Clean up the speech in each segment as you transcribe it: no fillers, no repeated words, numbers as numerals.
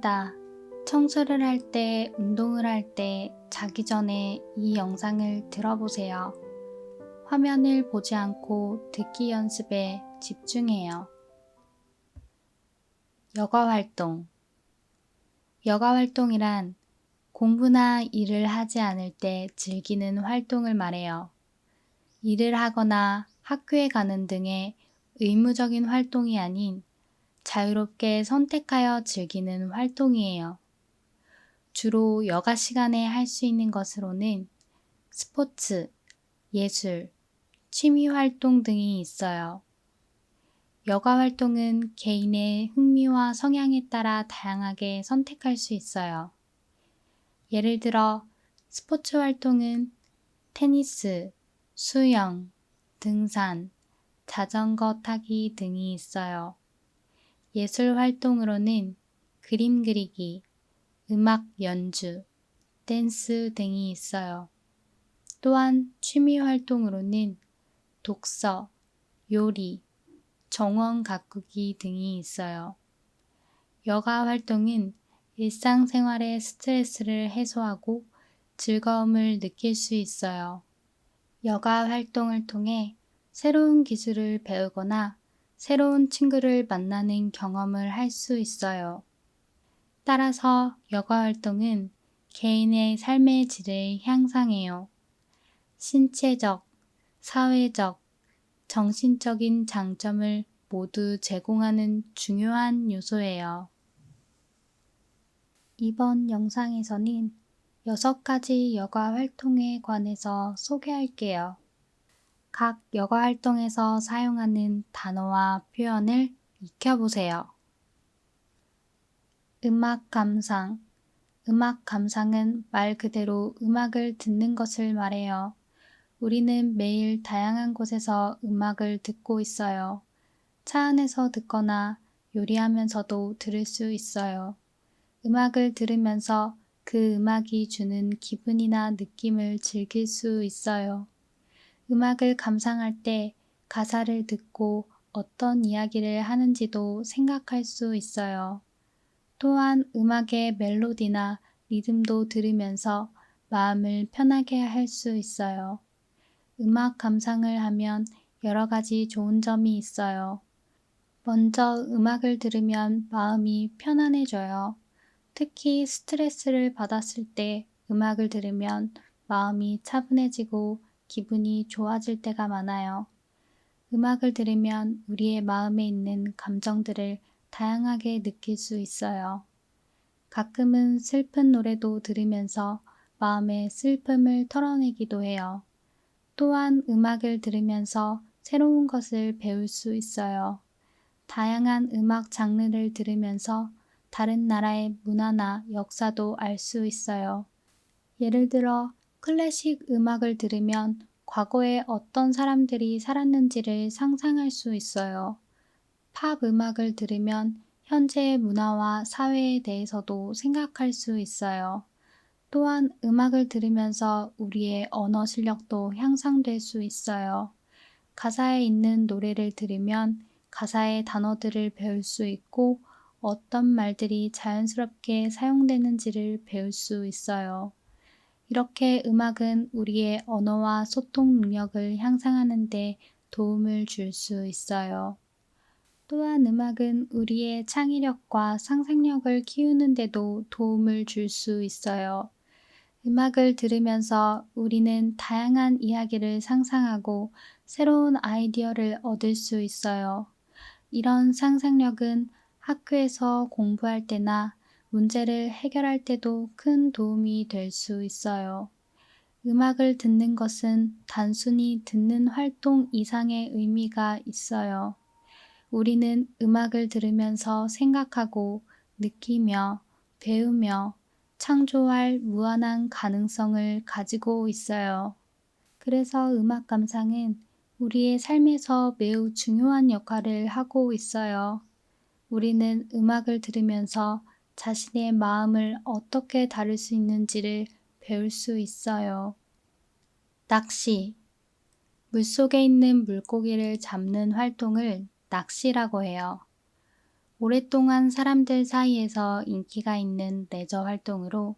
말입니다. 청소를 할 때, 운동을 할 때, 자기 전에 이 영상을 들어보세요. 화면을 보지 않고 듣기 연습에 집중해요. 여가 활동. 여가 활동이란 공부나 일을 하지 않을 때 즐기는 활동을 말해요. 일을 하거나 학교에 가는 등의 의무적인 활동이 아닌 자유롭게 선택하여 즐기는 활동이에요. 주로 여가 시간에 할 수 있는 것으로는 스포츠, 예술, 취미 활동 등이 있어요. 여가 활동은 개인의 흥미와 성향에 따라 다양하게 선택할 수 있어요. 예를 들어 스포츠 활동은 테니스, 수영, 등산, 자전거 타기 등이 있어요. 예술 활동으로는 그림 그리기, 음악 연주, 댄스 등이 있어요. 또한 취미 활동으로는 독서, 요리, 정원 가꾸기 등이 있어요. 여가 활동은 일상생활의 스트레스를 해소하고 즐거움을 느낄 수 있어요. 여가 활동을 통해 새로운 기술을 배우거나 새로운 친구를 만나는 경험을 할 수 있어요. 따라서 여가 활동은 개인의 삶의 질을 향상해요. 신체적, 사회적, 정신적인 장점을 모두 제공하는 중요한 요소예요. 이번 영상에서는 6가지 여가 활동에 관해서 소개할게요. 각 여가 활동에서 사용하는 단어와 표현을 익혀보세요. 음악 감상. 음악 감상은 말 그대로 음악을 듣는 것을 말해요. 우리는 매일 다양한 곳에서 음악을 듣고 있어요. 차 안에서 듣거나 요리하면서도 들을 수 있어요. 음악을 들으면서 그 음악이 주는 기분이나 느낌을 즐길 수 있어요. 음악을 감상할 때 가사를 듣고 어떤 이야기를 하는지도 생각할 수 있어요. 또한 음악의 멜로디나 리듬도 들으면서 마음을 편하게 할 수 있어요. 음악 감상을 하면 여러 가지 좋은 점이 있어요. 먼저 음악을 들으면 마음이 편안해져요. 특히 스트레스를 받았을 때 음악을 들으면 마음이 차분해지고 기분이 좋아질 때가 많아요. 음악을 들으면 우리의 마음에 있는 감정들을 다양하게 느낄 수 있어요. 가끔은 슬픈 노래도 들으면서 마음의 슬픔을 털어내기도 해요. 또한 음악을 들으면서 새로운 것을 배울 수 있어요. 다양한 음악 장르를 들으면서 다른 나라의 문화나 역사도 알 수 있어요. 예를 들어 클래식 음악을 들으면 과거에 어떤 사람들이 살았는지를 상상할 수 있어요. 팝 음악을 들으면 현재의 문화와 사회에 대해서도 생각할 수 있어요. 또한 음악을 들으면서 우리의 언어 실력도 향상될 수 있어요. 가사에 있는 노래를 들으면 가사의 단어들을 배울 수 있고 어떤 말들이 자연스럽게 사용되는지를 배울 수 있어요. 이렇게 음악은 우리의 언어와 소통 능력을 향상하는 데 도움을 줄 수 있어요. 또한 음악은 우리의 창의력과 상상력을 키우는 데도 도움을 줄 수 있어요. 음악을 들으면서 우리는 다양한 이야기를 상상하고 새로운 아이디어를 얻을 수 있어요. 이런 상상력은 학교에서 공부할 때나 문제를 해결할 때도 큰 도움이 될 수 있어요. 음악을 듣는 것은 단순히 듣는 활동 이상의 의미가 있어요. 우리는 음악을 들으면서 생각하고 느끼며 배우며 창조할 무한한 가능성을 가지고 있어요. 그래서 음악 감상은 우리의 삶에서 매우 중요한 역할을 하고 있어요. 우리는 음악을 들으면서 자신의 마음을 어떻게 다룰 수 있는지를 배울 수 있어요. 낚시. 물속에 있는 물고기를 잡는 활동을 낚시라고 해요. 오랫동안 사람들 사이에서 인기가 있는 레저 활동으로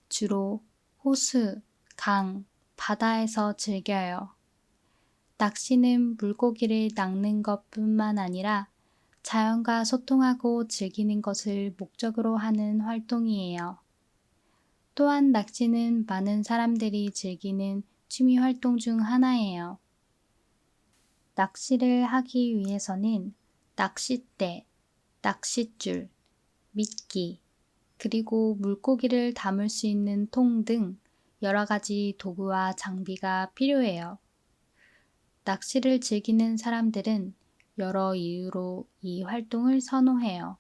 주로 호수, 강, 바다에서 즐겨요. 낚시는 물고기를 낚는 것뿐만 아니라 자연과 소통하고 즐기는 것을 목적으로 하는 활동이에요. 또한 낚시는 많은 사람들이 즐기는 취미 활동 중 하나예요. 낚시를 하기 위해서는 낚싯대, 낚싯줄, 미끼, 그리고 물고기를 담을 수 있는 통 등 여러 가지 도구와 장비가 필요해요. 낚시를 즐기는 사람들은 여러 이유로 이 활동을 선호해요.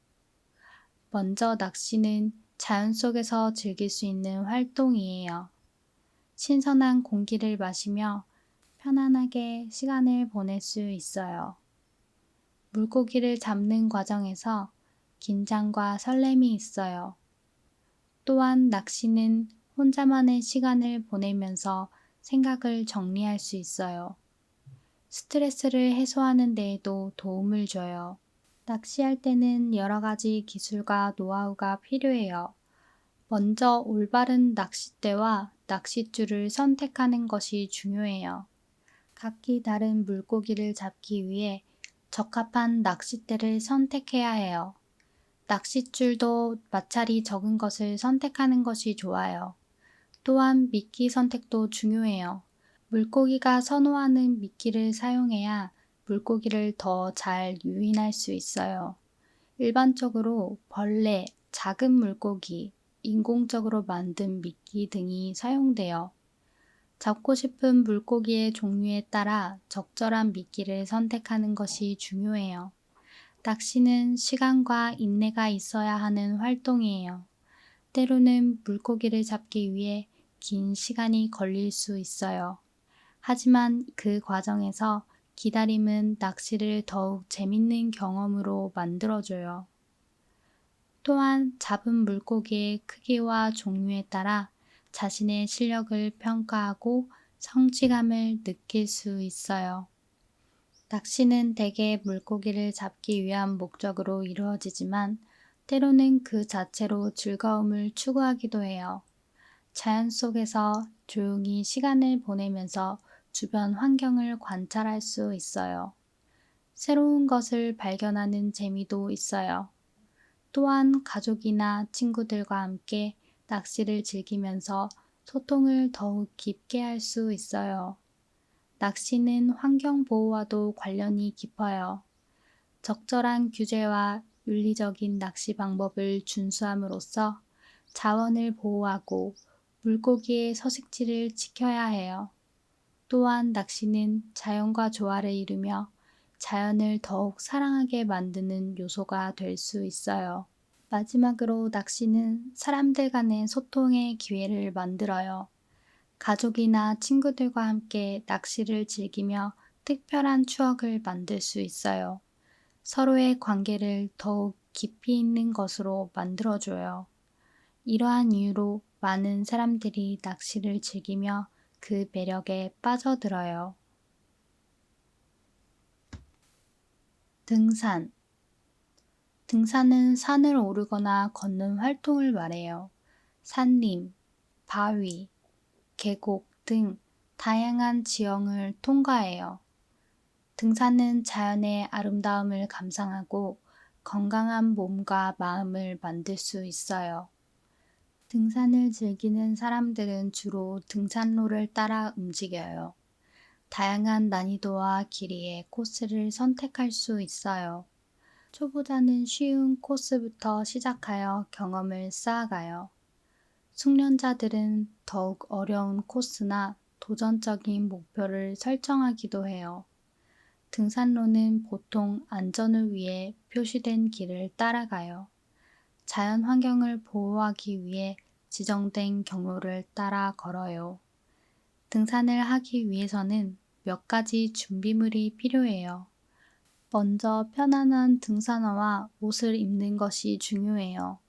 먼저 낚시는 자연 속에서 즐길 수 있는 활동이에요. 신선한 공기를 마시며 편안하게 시간을 보낼 수 있어요. 물고기를 잡는 과정에서 긴장과 설렘이 있어요. 또한 낚시는 혼자만의 시간을 보내면서 생각을 정리할 수 있어요. 스트레스를 해소하는 데에도 도움을 줘요. 낚시할 때는 여러 가지 기술과 노하우가 필요해요. 먼저 올바른 낚싯대와 낚싯줄을 선택하는 것이 중요해요. 각기 다른 물고기를 잡기 위해 적합한 낚싯대를 선택해야 해요. 낚싯줄도 마찰이 적은 것을 선택하는 것이 좋아요. 또한 미끼 선택도 중요해요. 물고기가 선호하는 미끼를 사용해야 물고기를 더 잘 유인할 수 있어요. 일반적으로 벌레, 작은 물고기, 인공적으로 만든 미끼 등이 사용돼요. 잡고 싶은 물고기의 종류에 따라 적절한 미끼를 선택하는 것이 중요해요. 낚시는 시간과 인내가 있어야 하는 활동이에요. 때로는 물고기를 잡기 위해 긴 시간이 걸릴 수 있어요. 하지만 그 과정에서 기다림은 낚시를 더욱 재밌는 경험으로 만들어줘요. 또한 잡은 물고기의 크기와 종류에 따라 자신의 실력을 평가하고 성취감을 느낄 수 있어요. 낚시는 대개 물고기를 잡기 위한 목적으로 이루어지지만 때로는 그 자체로 즐거움을 추구하기도 해요. 자연 속에서 조용히 시간을 보내면서 주변 환경을 관찰할 수 있어요. 새로운 것을 발견하는 재미도 있어요. 또한 가족이나 친구들과 함께 낚시를 즐기면서 소통을 더욱 깊게 할 수 있어요. 낚시는 환경 보호와도 관련이 깊어요. 적절한 규제와 윤리적인 낚시 방법을 준수함으로써 자원을 보호하고 물고기의 서식지를 지켜야 해요. 또한 낚시는 자연과 조화를 이루며 자연을 더욱 사랑하게 만드는 요소가 될 수 있어요. 마지막으로 낚시는 사람들 간의 소통의 기회를 만들어요. 가족이나 친구들과 함께 낚시를 즐기며 특별한 추억을 만들 수 있어요. 서로의 관계를 더욱 깊이 있는 것으로 만들어줘요. 이러한 이유로 많은 사람들이 낚시를 즐기며 그 매력에 빠져들어요. 등산. 등산은 산을 오르거나 걷는 활동을 말해요. 산림, 바위, 계곡 등 다양한 지형을 통과해요. 등산은 자연의 아름다움을 감상하고 건강한 몸과 마음을 만들 수 있어요. 등산을 즐기는 사람들은 주로 등산로를 따라 움직여요. 다양한 난이도와 길이의 코스를 선택할 수 있어요. 초보자는 쉬운 코스부터 시작하여 경험을 쌓아가요. 숙련자들은 더욱 어려운 코스나 도전적인 목표를 설정하기도 해요. 등산로는 보통 안전을 위해 표시된 길을 따라가요. 자연 환경을 보호하기 위해 지정된 경로를 따라 걸어요. 등산을 하기 위해서는 몇 가지 준비물이 필요해요. 먼저 편안한 등산화와 옷을 입는 것이 중요해요.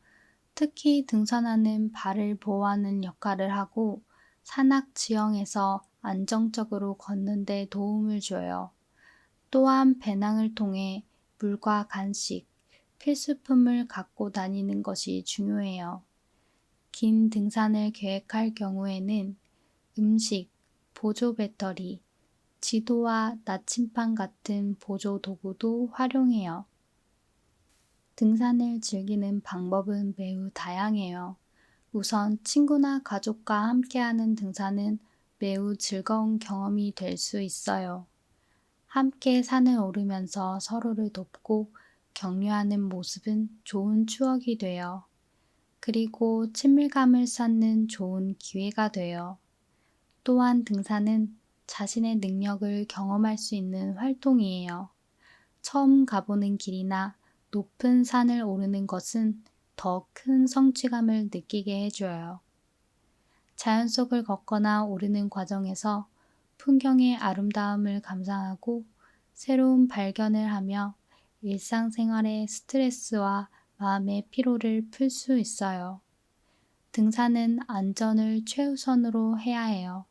특히 등산화는 발을 보호하는 역할을 하고 산악 지형에서 안정적으로 걷는 데 도움을 줘요. 또한 배낭을 통해 물과 간식, 필수품을 갖고 다니는 것이 중요해요. 긴 등산을 계획할 경우에는 음식, 보조 배터리, 지도와 나침반 같은 보조 도구도 활용해요. 등산을 즐기는 방법은 매우 다양해요. 우선 친구나 가족과 함께하는 등산은 매우 즐거운 경험이 될 수 있어요. 함께 산을 오르면서 서로를 돕고 격려하는 모습은 좋은 추억이 돼요. 그리고 친밀감을 쌓는 좋은 기회가 돼요. 또한 등산은 자신의 능력을 경험할 수 있는 활동이에요. 처음 가보는 길이나 높은 산을 오르는 것은 더 큰 성취감을 느끼게 해줘요. 자연 속을 걷거나 오르는 과정에서 풍경의 아름다움을 감상하고 새로운 발견을 하며 일상생활의 스트레스와 마음의 피로를 풀 수 있어요. 등산은 안전을 최우선으로 해야 해요.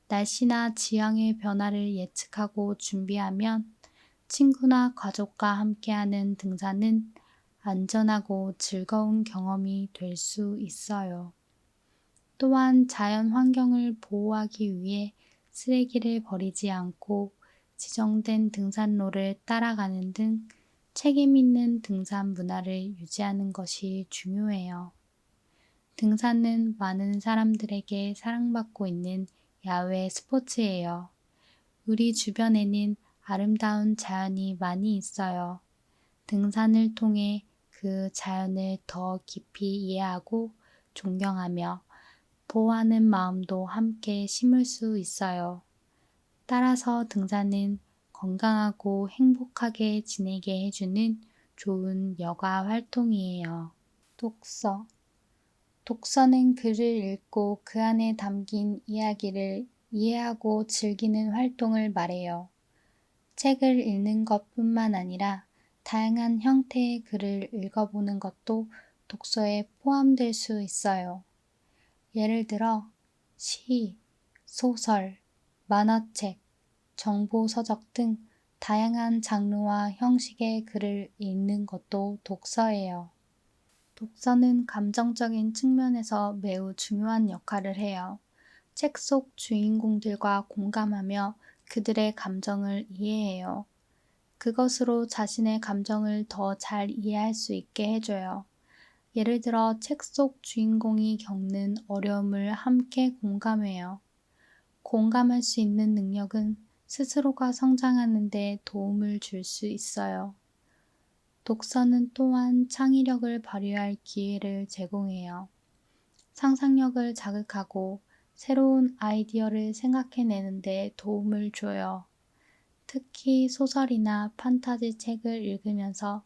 날씨나 지형의 변화를 예측하고 준비하면 친구나 가족과 함께하는 등산은 안전하고 즐거운 경험이 될 수 있어요. 또한 자연 환경을 보호하기 위해 쓰레기를 버리지 않고 지정된 등산로를 따라가는 등 책임 있는 등산 문화를 유지하는 것이 중요해요. 등산은 많은 사람들에게 사랑받고 있는 야외 스포츠예요. 우리 주변에는 아름다운 자연이 많이 있어요. 등산을 통해 그 자연을 더 깊이 이해하고 존경하며 보호하는 마음도 함께 심을 수 있어요. 따라서 등산은 건강하고 행복하게 지내게 해주는 좋은 여가 활동이에요. 독서. 독서는 글을 읽고 그 안에 담긴 이야기를 이해하고 즐기는 활동을 말해요. 책을 읽는 것뿐만 아니라 다양한 형태의 글을 읽어보는 것도 독서에 포함될 수 있어요. 예를 들어 시, 소설, 만화책, 정보서적 등 다양한 장르와 형식의 글을 읽는 것도 독서예요. 독서는 감정적인 측면에서 매우 중요한 역할을 해요. 책 속 주인공들과 공감하며 그들의 감정을 이해해요. 그것으로 자신의 감정을 더 잘 이해할 수 있게 해줘요. 예를 들어 책 속 주인공이 겪는 어려움을 함께 공감해요. 공감할 수 있는 능력은 스스로가 성장하는 데 도움을 줄 수 있어요. 독서는 또한 창의력을 발휘할 기회를 제공해요. 상상력을 자극하고 새로운 아이디어를 생각해내는 데 도움을 줘요. 특히 소설이나 판타지 책을 읽으면서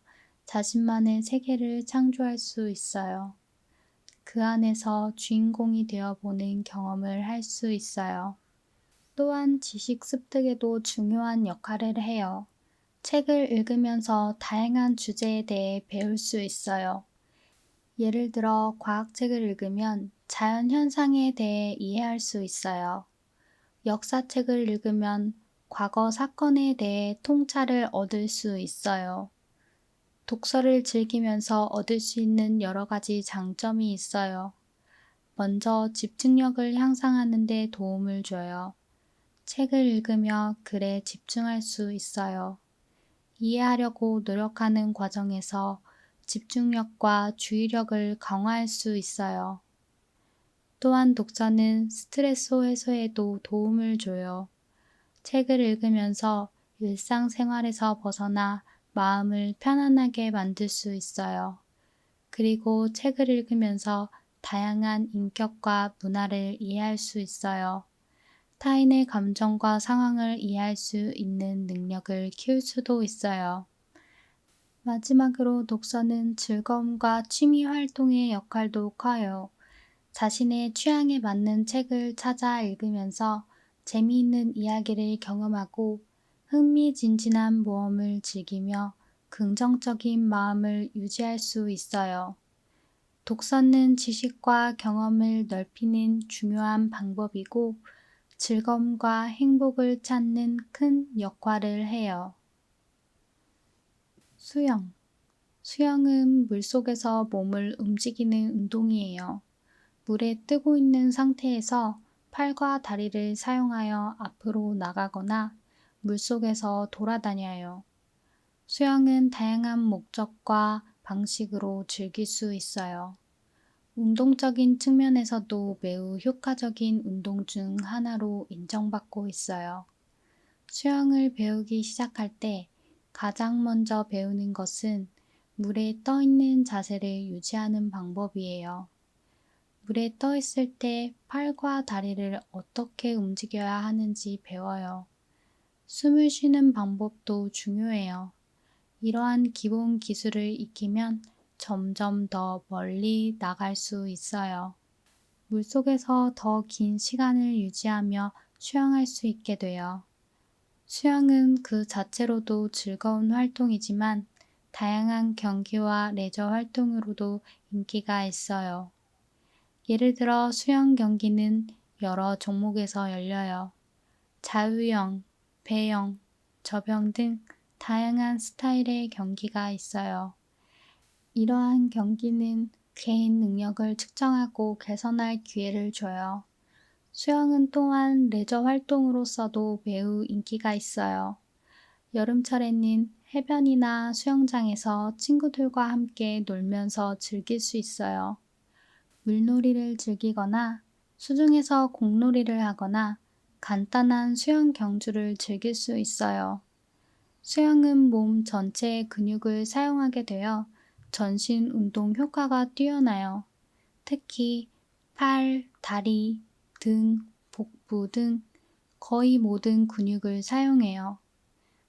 자신만의 세계를 창조할 수 있어요. 그 안에서 주인공이 되어보는 경험을 할 수 있어요. 또한 지식 습득에도 중요한 역할을 해요. 책을 읽으면서 다양한 주제에 대해 배울 수 있어요. 예를 들어 과학책을 읽으면 자연 현상에 대해 이해할 수 있어요. 역사책을 읽으면 과거 사건에 대해 통찰을 얻을 수 있어요. 독서를 즐기면서 얻을 수 있는 여러 가지 장점이 있어요. 먼저 집중력을 향상하는 데 도움을 줘요. 책을 읽으며 글에 집중할 수 있어요. 이해하려고 노력하는 과정에서 집중력과 주의력을 강화할 수 있어요. 또한 독서는 스트레스 해소에도 도움을 줘요. 책을 읽으면서 일상생활에서 벗어나 마음을 편안하게 만들 수 있어요. 그리고 책을 읽으면서 다양한 인격과 문화를 이해할 수 있어요. 타인의 감정과 상황을 이해할 수 있는 능력을 키울 수도 있어요. 마지막으로 독서는 즐거움과 취미 활동의 역할도 커요. 자신의 취향에 맞는 책을 찾아 읽으면서 재미있는 이야기를 경험하고 흥미진진한 모험을 즐기며 긍정적인 마음을 유지할 수 있어요. 독서는 지식과 경험을 넓히는 중요한 방법이고 즐거움과 행복을 찾는 큰 역할을 해요. 수영. 수영은 물속에서 몸을 움직이는 운동이에요. 물에 뜨고 있는 상태에서 팔과 다리를 사용하여 앞으로 나가거나 물속에서 돌아다녀요. 수영은 다양한 목적과 방식으로 즐길 수 있어요. 운동적인 측면에서도 매우 효과적인 운동 중 하나로 인정받고 있어요. 수영을 배우기 시작할 때 가장 먼저 배우는 것은 물에 떠 있는 자세를 유지하는 방법이에요. 물에 떠 있을 때 팔과 다리를 어떻게 움직여야 하는지 배워요. 숨을 쉬는 방법도 중요해요. 이러한 기본 기술을 익히면 점점 더 멀리 나갈 수 있어요. 물속에서 더 긴 시간을 유지하며 수영할 수 있게 돼요. 수영은 그 자체로도 즐거운 활동이지만 다양한 경기와 레저 활동으로도 인기가 있어요. 예를 들어 수영 경기는 여러 종목에서 열려요. 자유형, 배영, 접영 등 다양한 스타일의 경기가 있어요. 이러한 경기는 개인 능력을 측정하고 개선할 기회를 줘요. 수영은 또한 레저 활동으로서도 매우 인기가 있어요. 여름철에는 해변이나 수영장에서 친구들과 함께 놀면서 즐길 수 있어요. 물놀이를 즐기거나 수중에서 공놀이를 하거나 간단한 수영 경주를 즐길 수 있어요. 수영은 몸 전체의 근육을 사용하게 되어 전신 운동 효과가 뛰어나요. 특히 팔, 다리, 등, 복부 등 거의 모든 근육을 사용해요.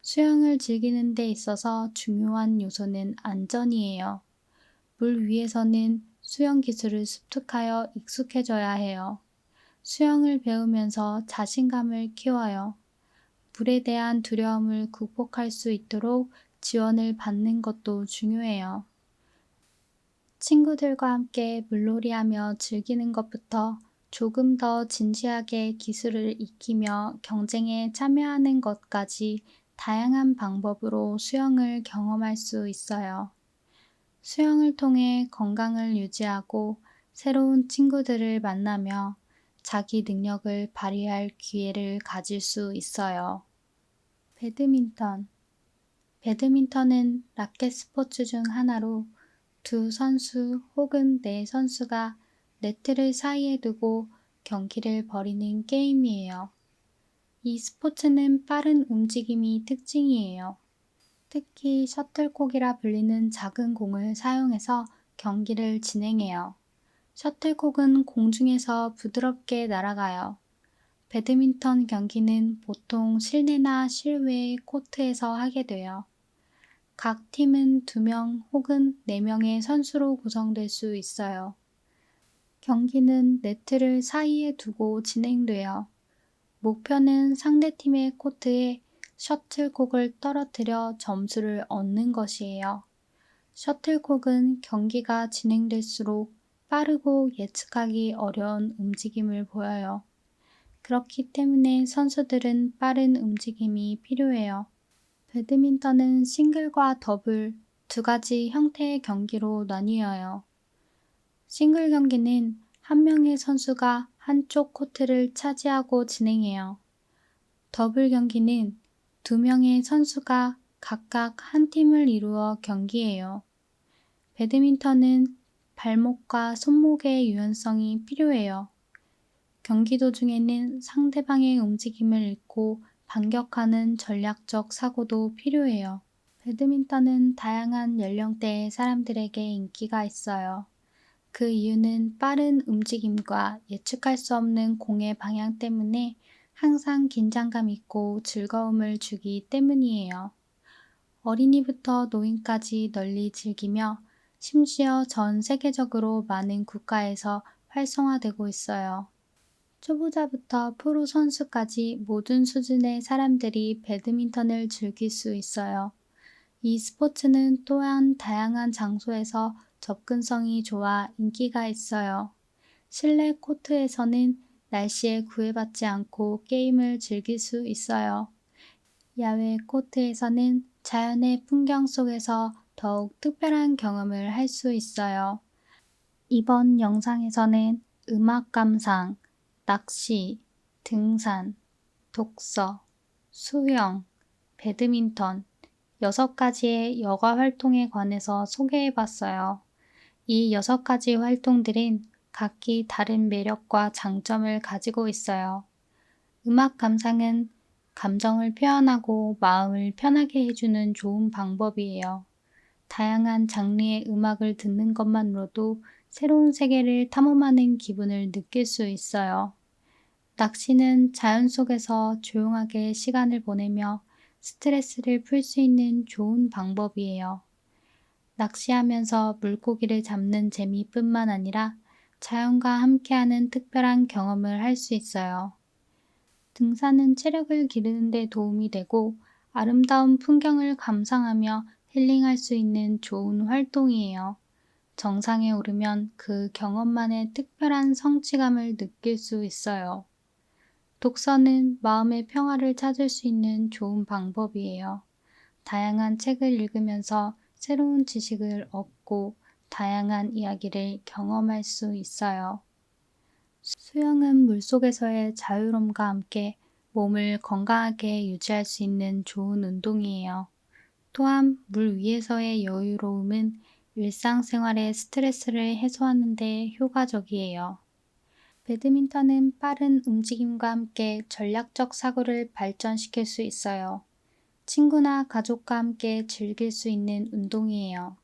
수영을 즐기는 데 있어서 중요한 요소는 안전이에요. 물 위에서는 수영 기술을 습득하여 익숙해져야 해요. 수영을 배우면서 자신감을 키워요. 물에 대한 두려움을 극복할 수 있도록 지원을 받는 것도 중요해요. 친구들과 함께 물놀이하며 즐기는 것부터 조금 더 진지하게 기술을 익히며 경쟁에 참여하는 것까지 다양한 방법으로 수영을 경험할 수 있어요. 수영을 통해 건강을 유지하고 새로운 친구들을 만나며 자기 능력을 발휘할 기회를 가질 수 있어요. 배드민턴. 배드민턴은 라켓 스포츠 중 하나로 두 선수 혹은 네 선수가 네트를 사이에 두고 경기를 벌이는 게임이에요. 이 스포츠는 빠른 움직임이 특징이에요. 특히 셔틀콕이라 불리는 작은 공을 사용해서 경기를 진행해요. 셔틀콕은 공중에서 부드럽게 날아가요. 배드민턴 경기는 보통 실내나 실외의 코트에서 하게 돼요. 각 팀은 2명 혹은 4명의 선수로 구성될 수 있어요. 경기는 네트를 사이에 두고 진행돼요. 목표는 상대팀의 코트에 셔틀콕을 떨어뜨려 점수를 얻는 것이에요. 셔틀콕은 경기가 진행될수록 빠르고 예측하기 어려운 움직임을 보여요. 그렇기 때문에 선수들은 빠른 움직임이 필요해요. 배드민턴은 싱글과 더블 두 가지 형태의 경기로 나뉘어요. 싱글 경기는 한 명의 선수가 한쪽 코트를 차지하고 진행해요. 더블 경기는 2명의 선수가 각각 한 팀을 이루어 경기해요. 배드민턴은 발목과 손목의 유연성이 필요해요. 경기 도중에는 상대방의 움직임을 읽고 반격하는 전략적 사고도 필요해요. 배드민턴은 다양한 연령대의 사람들에게 인기가 있어요. 그 이유는 빠른 움직임과 예측할 수 없는 공의 방향 때문에 항상 긴장감 있고 즐거움을 주기 때문이에요. 어린이부터 노인까지 널리 즐기며 심지어 전 세계적으로 많은 국가에서 활성화되고 있어요. 초보자부터 프로 선수까지 모든 수준의 사람들이 배드민턴을 즐길 수 있어요. 이 스포츠는 또한 다양한 장소에서 접근성이 좋아 인기가 있어요. 실내 코트에서는 날씨에 구애받지 않고 게임을 즐길 수 있어요. 야외 코트에서는 자연의 풍경 속에서 더욱 특별한 경험을 할 수 있어요. 이번 영상에서는 음악 감상, 낚시, 등산, 독서, 수영, 배드민턴 6가지의 여가 활동에 관해서 소개해 봤어요. 이 6가지 활동들은 각기 다른 매력과 장점을 가지고 있어요. 음악 감상은 감정을 표현하고 마음을 편하게 해주는 좋은 방법이에요. 다양한 장르의 음악을 듣는 것만으로도 새로운 세계를 탐험하는 기분을 느낄 수 있어요. 낚시는 자연 속에서 조용하게 시간을 보내며 스트레스를 풀 수 있는 좋은 방법이에요. 낚시하면서 물고기를 잡는 재미뿐만 아니라 자연과 함께하는 특별한 경험을 할 수 있어요. 등산은 체력을 기르는 데 도움이 되고 아름다운 풍경을 감상하며 힐링할 수 있는 좋은 활동이에요. 정상에 오르면 그 경험만의 특별한 성취감을 느낄 수 있어요. 독서는 마음의 평화를 찾을 수 있는 좋은 방법이에요. 다양한 책을 읽으면서 새로운 지식을 얻고 다양한 이야기를 경험할 수 있어요. 수영은 물속에서의 자유로움과 함께 몸을 건강하게 유지할 수 있는 좋은 운동이에요. 또한 물 위에서의 여유로움은 일상생활의 스트레스를 해소하는 데 효과적이에요. 배드민턴은 빠른 움직임과 함께 전략적 사고를 발전시킬 수 있어요. 친구나 가족과 함께 즐길 수 있는 운동이에요.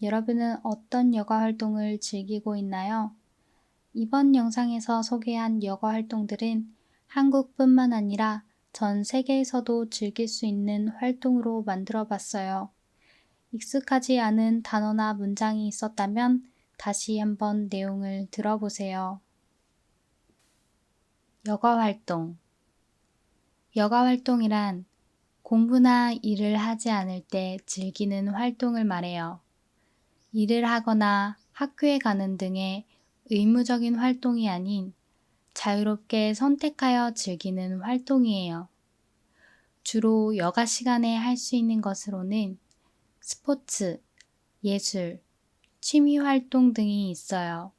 여러분은 어떤 여가 활동을 즐기고 있나요? 이번 영상에서 소개한 여가 활동들은 한국뿐만 아니라 전 세계에서도 즐길 수 있는 활동으로 만들어 봤어요. 익숙하지 않은 단어나 문장이 있었다면 다시 한번 내용을 들어보세요. 여가 활동. 여가 활동이란 공부나 일을 하지 않을 때 즐기는 활동을 말해요. 일을 하거나 학교에 가는 등의 의무적인 활동이 아닌 자유롭게 선택하여 즐기는 활동이에요. 주로 여가 시간에 할 수 있는 것으로는 스포츠, 예술, 취미 활동 등이 있어요.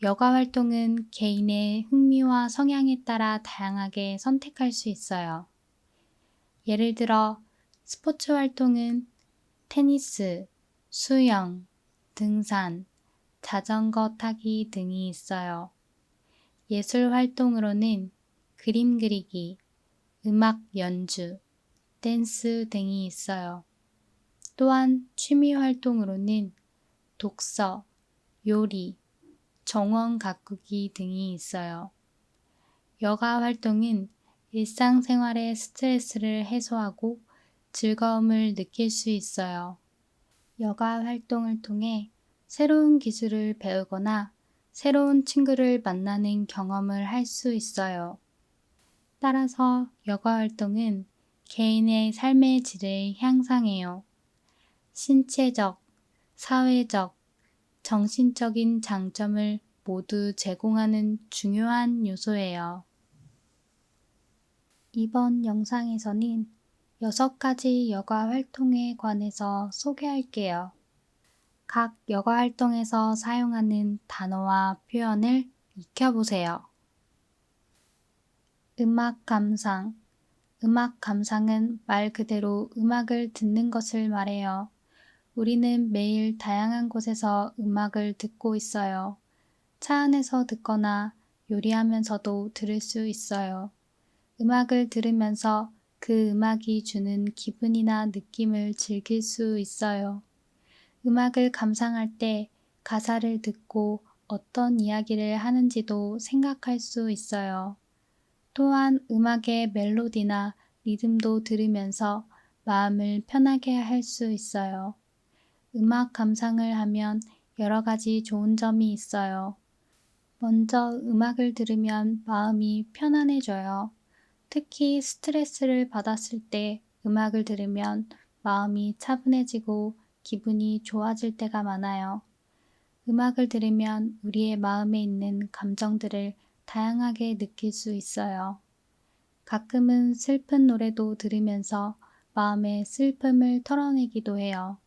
여가 활동은 개인의 흥미와 성향에 따라 다양하게 선택할 수 있어요. 예를 들어 스포츠 활동은 테니스, 수영, 등산, 자전거 타기 등이 있어요. 예술 활동으로는 그림 그리기, 음악 연주, 댄스 등이 있어요. 또한 취미 활동으로는 독서, 요리, 정원 가꾸기 등이 있어요. 여가 활동은 일상생활의 스트레스를 해소하고 즐거움을 느낄 수 있어요. 여가 활동을 통해 새로운 기술을 배우거나 새로운 친구를 만나는 경험을 할 수 있어요. 따라서 여가 활동은 개인의 삶의 질을 향상해요. 신체적, 사회적, 정신적인 장점을 모두 제공하는 중요한 요소예요. 이번 영상에서는 6가지 여가 활동에 관해서 소개할게요. 각 여가 활동에서 사용하는 단어와 표현을 익혀보세요. 음악 감상. 음악 감상은 말 그대로 음악을 듣는 것을 말해요. 우리는 매일 다양한 곳에서 음악을 듣고 있어요. 차 안에서 듣거나 요리하면서도 들을 수 있어요. 음악을 들으면서 그 음악이 주는 기분이나 느낌을 즐길 수 있어요. 음악을 감상할 때 가사를 듣고 어떤 이야기를 하는지도 생각할 수 있어요. 또한 음악의 멜로디나 리듬도 들으면서 마음을 편하게 할 수 있어요. 음악 감상을 하면 여러 가지 좋은 점이 있어요. 먼저 음악을 들으면 마음이 편안해져요. 특히 스트레스를 받았을 때 음악을 들으면 마음이 차분해지고 기분이 좋아질 때가 많아요. 음악을 들으면 우리의 마음에 있는 감정들을 다양하게 느낄 수 있어요. 가끔은 슬픈 노래도 들으면서 마음의 슬픔을 털어내기도 해요.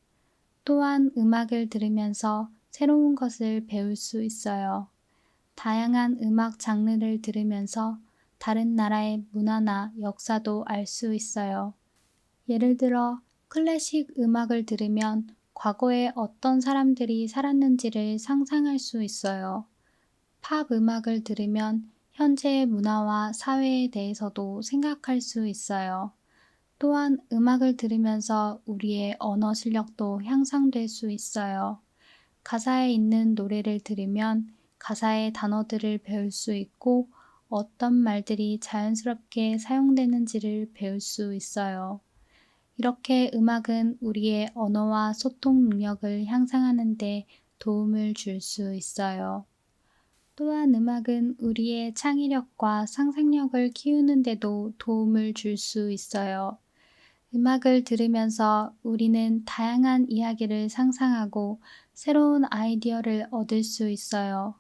또한 음악을 들으면서 새로운 것을 배울 수 있어요. 다양한 음악 장르를 들으면서 다른 나라의 문화나 역사도 알 수 있어요. 예를 들어 클래식 음악을 들으면 과거에 어떤 사람들이 살았는지를 상상할 수 있어요. 팝 음악을 들으면 현재의 문화와 사회에 대해서도 생각할 수 있어요. 또한 음악을 들으면서 우리의 언어 실력도 향상될 수 있어요. 가사에 있는 노래를 들으면 가사의 단어들을 배울 수 있고 어떤 말들이 자연스럽게 사용되는지를 배울 수 있어요. 이렇게 음악은 우리의 언어와 소통 능력을 향상하는 데 도움을 줄 수 있어요. 또한 음악은 우리의 창의력과 상상력을 키우는 데도 도움을 줄 수 있어요. 음악을 들으면서 우리는 다양한 이야기를 상상하고 새로운 아이디어를 얻을 수 있어요.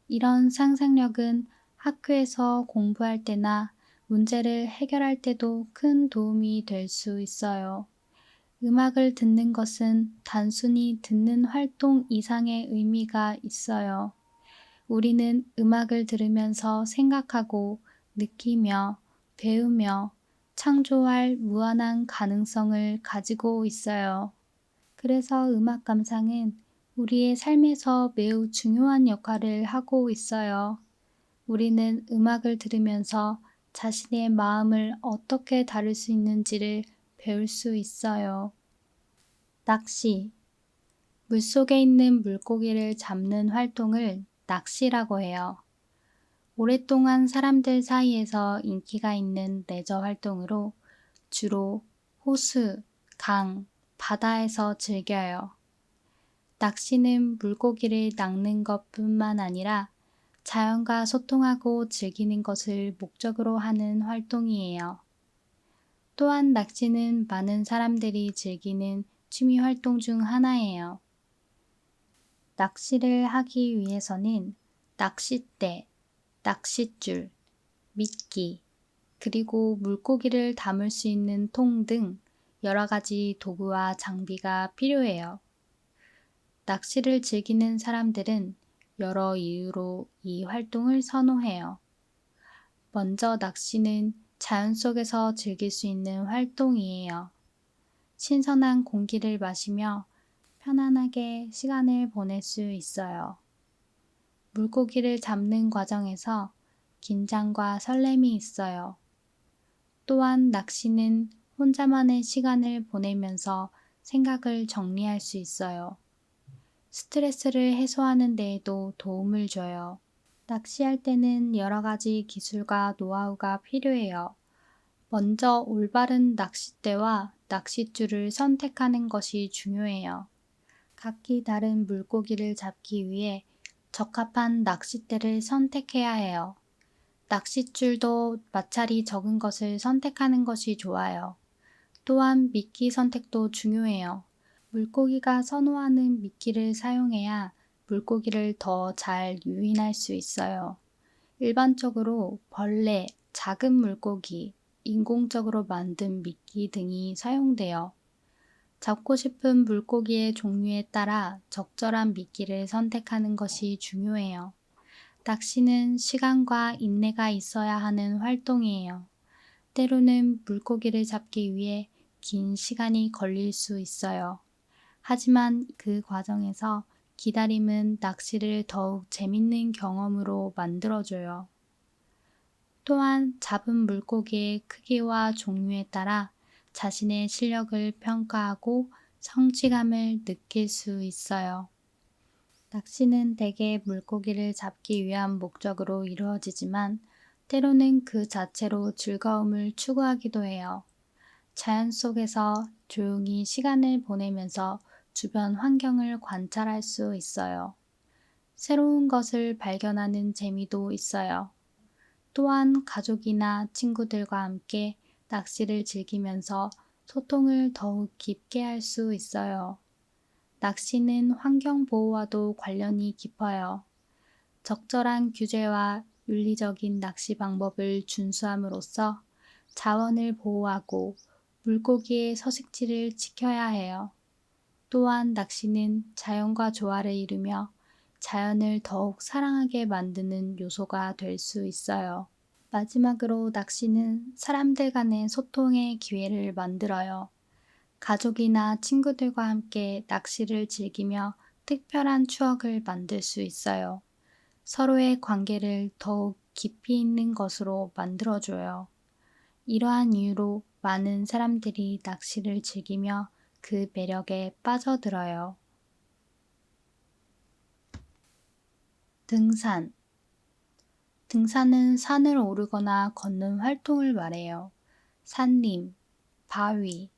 이런 상상력은 학교에서 공부할 때나 문제를 해결할 때도 큰 도움이 될 수 있어요. 음악을 듣는 것은 단순히 듣는 활동 이상의 의미가 있어요. 우리는 음악을 들으면서 생각하고 느끼며 배우며 창조할 무한한 가능성을 가지고 있어요. 그래서 음악 감상은 우리의 삶에서 매우 중요한 역할을 하고 있어요. 우리는 음악을 들으면서 자신의 마음을 어떻게 다룰 수 있는지를 배울 수 있어요. 낚시. 물속에 있는 물고기를 잡는 활동을 낚시라고 해요. 오랫동안 사람들 사이에서 인기가 있는 레저 활동으로 주로 호수, 강, 바다에서 즐겨요. 낚시는 물고기를 낚는 것뿐만 아니라 자연과 소통하고 즐기는 것을 목적으로 하는 활동이에요. 또한 낚시는 많은 사람들이 즐기는 취미 활동 중 하나예요. 낚시를 하기 위해서는 낚싯대, 낚싯줄, 미끼, 그리고 물고기를 담을 수 있는 통 등 여러 가지 도구와 장비가 필요해요. 낚시를 즐기는 사람들은 여러 이유로 이 활동을 선호해요. 먼저 낚시는 자연 속에서 즐길 수 있는 활동이에요. 신선한 공기를 마시며 편안하게 시간을 보낼 수 있어요. 물고기를 잡는 과정에서 긴장과 설렘이 있어요. 또한 낚시는 혼자만의 시간을 보내면서 생각을 정리할 수 있어요. 스트레스를 해소하는 데에도 도움을 줘요. 낚시할 때는 여러 가지 기술과 노하우가 필요해요. 먼저 올바른 낚싯대와 낚싯줄을 선택하는 것이 중요해요. 각기 다른 물고기를 잡기 위해 적합한 낚싯대를 선택해야 해요. 낚싯줄도 마찰이 적은 것을 선택하는 것이 좋아요. 또한 미끼 선택도 중요해요. 물고기가 선호하는 미끼를 사용해야 물고기를 더 잘 유인할 수 있어요. 일반적으로 벌레, 작은 물고기, 인공적으로 만든 미끼 등이 사용돼요. 잡고 싶은 물고기의 종류에 따라 적절한 미끼를 선택하는 것이 중요해요. 낚시는 시간과 인내가 있어야 하는 활동이에요. 때로는 물고기를 잡기 위해 긴 시간이 걸릴 수 있어요. 하지만 그 과정에서 기다림은 낚시를 더욱 재밌는 경험으로 만들어줘요. 또한 잡은 물고기의 크기와 종류에 따라 자신의 실력을 평가하고 성취감을 느낄 수 있어요. 낚시는 대개 물고기를 잡기 위한 목적으로 이루어지지만 때로는 그 자체로 즐거움을 추구하기도 해요. 자연 속에서 조용히 시간을 보내면서 주변 환경을 관찰할 수 있어요. 새로운 것을 발견하는 재미도 있어요. 또한 가족이나 친구들과 함께 낚시를 즐기면서 소통을 더욱 깊게 할 수 있어요. 낚시는 환경보호와도 관련이 깊어요. 적절한 규제와 윤리적인 낚시 방법을 준수함으로써 자원을 보호하고 물고기의 서식지를 지켜야 해요. 또한 낚시는 자연과 조화를 이루며 자연을 더욱 사랑하게 만드는 요소가 될 수 있어요. 마지막으로 낚시는 사람들 간의 소통의 기회를 만들어요. 가족이나 친구들과 함께 낚시를 즐기며 특별한 추억을 만들 수 있어요. 서로의 관계를 더욱 깊이 있는 것으로 만들어줘요. 이러한 이유로 많은 사람들이 낚시를 즐기며 그 매력에 빠져들어요. 등산. 등산은 산을 오르거나 걷는 활동을 말해요. 산림, 바위,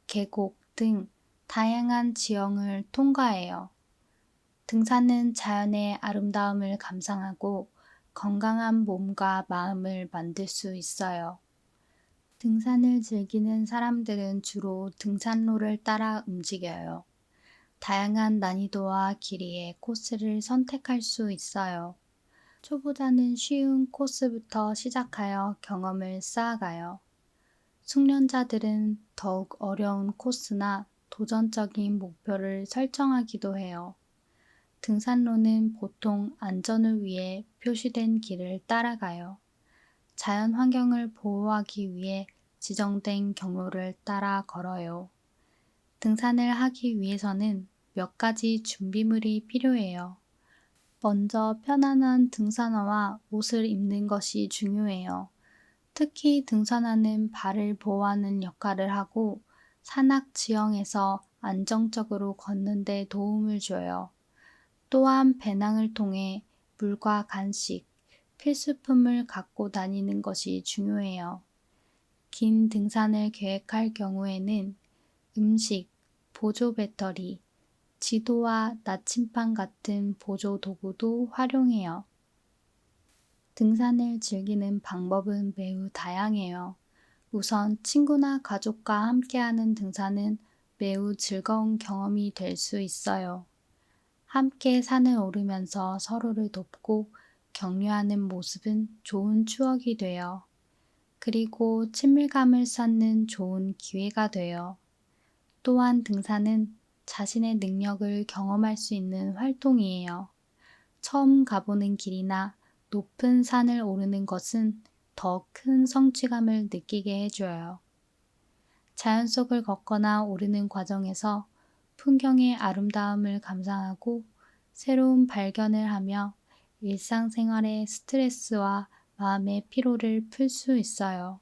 계곡 등 다양한 지형을 통과해요. 등산은 자연의 아름다움을 감상하고 건강한 몸과 마음을 만들 수 있어요. 등산을 즐기는 사람들은 주로 등산로를 따라 움직여요. 다양한 난이도와 길이의 코스를 선택할 수 있어요. 초보자는 쉬운 코스부터 시작하여 경험을 쌓아가요. 숙련자들은 더욱 어려운 코스나 도전적인 목표를 설정하기도 해요. 등산로는 보통 안전을 위해 표시된 길을 따라가요. 자연 환경을 보호하기 위해 지정된 경로를 따라 걸어요. 등산을 하기 위해서는 몇 가지 준비물이 필요해요. 먼저 편안한 등산화와 옷을 입는 것이 중요해요. 특히 등산화는 발을 보호하는 역할을 하고 산악 지형에서 안정적으로 걷는 데 도움을 줘요. 또한 배낭을 통해 물과 간식, 필수품을 갖고 다니는 것이 중요해요. 긴 등산을 계획할 경우에는 음식, 보조 배터리, 지도와 나침반 같은 보조 도구도 활용해요. 등산을 즐기는 방법은 매우 다양해요. 우선 친구나 가족과 함께하는 등산은 매우 즐거운 경험이 될 수 있어요. 함께 산을 오르면서 서로를 돕고 격려하는 모습은 좋은 추억이 돼요. 그리고 친밀감을 쌓는 좋은 기회가 돼요. 또한 등산은 자신의 능력을 경험할 수 있는 활동이에요. 처음 가보는 길이나 높은 산을 오르는 것은 더 큰 성취감을 느끼게 해줘요. 자연 속을 걷거나 오르는 과정에서 풍경의 아름다움을 감상하고 새로운 발견을 하며 일상생활의 스트레스와 마음의 피로를 풀 수 있어요.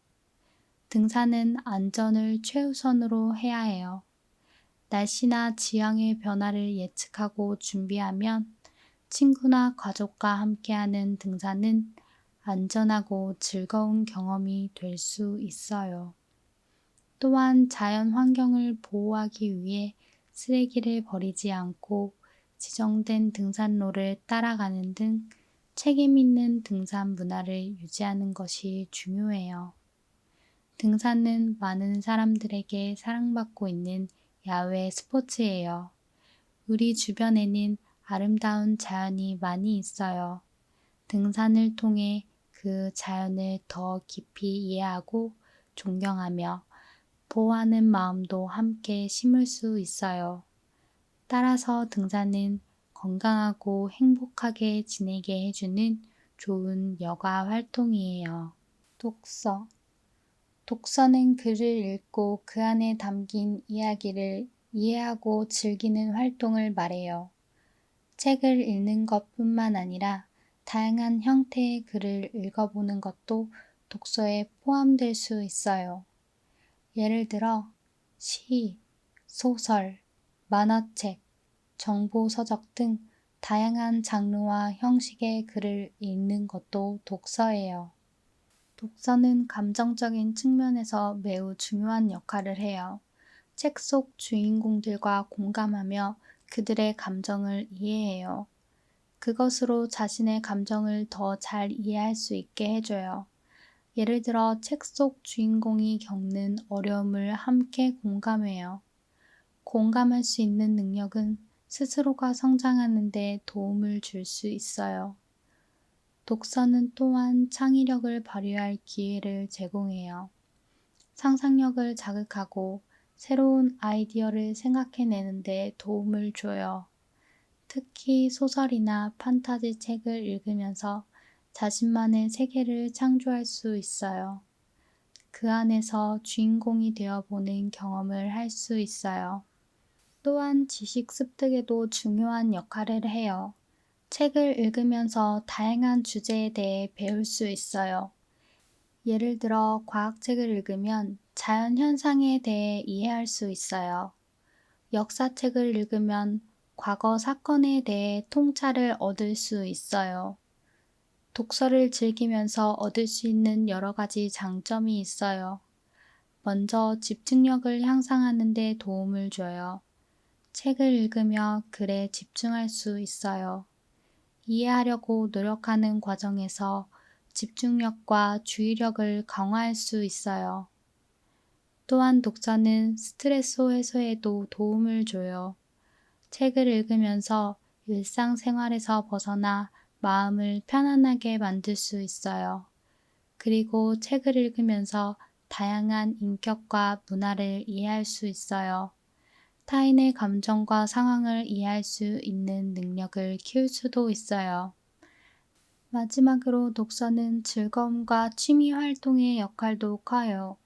등산은 안전을 최우선으로 해야 해요. 날씨나 지형의 변화를 예측하고 준비하면 친구나 가족과 함께하는 등산은 안전하고 즐거운 경험이 될 수 있어요. 또한 자연 환경을 보호하기 위해 쓰레기를 버리지 않고 지정된 등산로를 따라가는 등 책임 있는 등산 문화를 유지하는 것이 중요해요. 등산은 많은 사람들에게 사랑받고 있는 야외 스포츠예요. 우리 주변에는 아름다운 자연이 많이 있어요. 등산을 통해 그 자연을 더 깊이 이해하고 존경하며 보호하는 마음도 함께 심을 수 있어요. 따라서 등산은 건강하고 행복하게 지내게 해주는 좋은 여가 활동이에요. 독서. 독서는 글을 읽고 그 안에 담긴 이야기를 이해하고 즐기는 활동을 말해요. 책을 읽는 것뿐만 아니라 다양한 형태의 글을 읽어보는 것도 독서에 포함될 수 있어요. 예를 들어 시, 소설, 만화책, 정보서적 등 다양한 장르와 형식의 글을 읽는 것도 독서예요. 독서는 감정적인 측면에서 매우 중요한 역할을 해요. 책 속 주인공들과 공감하며 그들의 감정을 이해해요. 그것으로 자신의 감정을 더 잘 이해할 수 있게 해줘요. 예를 들어 책 속 주인공이 겪는 어려움을 함께 공감해요. 공감할 수 있는 능력은 스스로가 성장하는 데 도움을 줄 수 있어요. 독서는 또한 창의력을 발휘할 기회를 제공해요. 상상력을 자극하고 새로운 아이디어를 생각해내는 데 도움을 줘요. 특히 소설이나 판타지 책을 읽으면서 자신만의 세계를 창조할 수 있어요. 그 안에서 주인공이 되어보는 경험을 할 수 있어요. 또한 지식 습득에도 중요한 역할을 해요. 책을 읽으면서 다양한 주제에 대해 배울 수 있어요. 예를 들어 과학책을 읽으면 자연 현상에 대해 이해할 수 있어요. 역사책을 읽으면 과거 사건에 대해 통찰을 얻을 수 있어요. 독서를 즐기면서 얻을 수 있는 여러 가지 장점이 있어요. 먼저 집중력을 향상하는 데 도움을 줘요. 책을 읽으며 글에 집중할 수 있어요. 이해하려고 노력하는 과정에서 집중력과 주의력을 강화할 수 있어요. 또한 독서는 스트레스 해소에도 도움을 줘요. 책을 읽으면서 일상생활에서 벗어나 마음을 편안하게 만들 수 있어요. 그리고 책을 읽으면서 다양한 인격과 문화를 이해할 수 있어요. 타인의 감정과 상황을 이해할 수 있는 능력을 키울 수도 있어요. 마지막으로 독서는 즐거움과 취미 활동의 역할도 커요.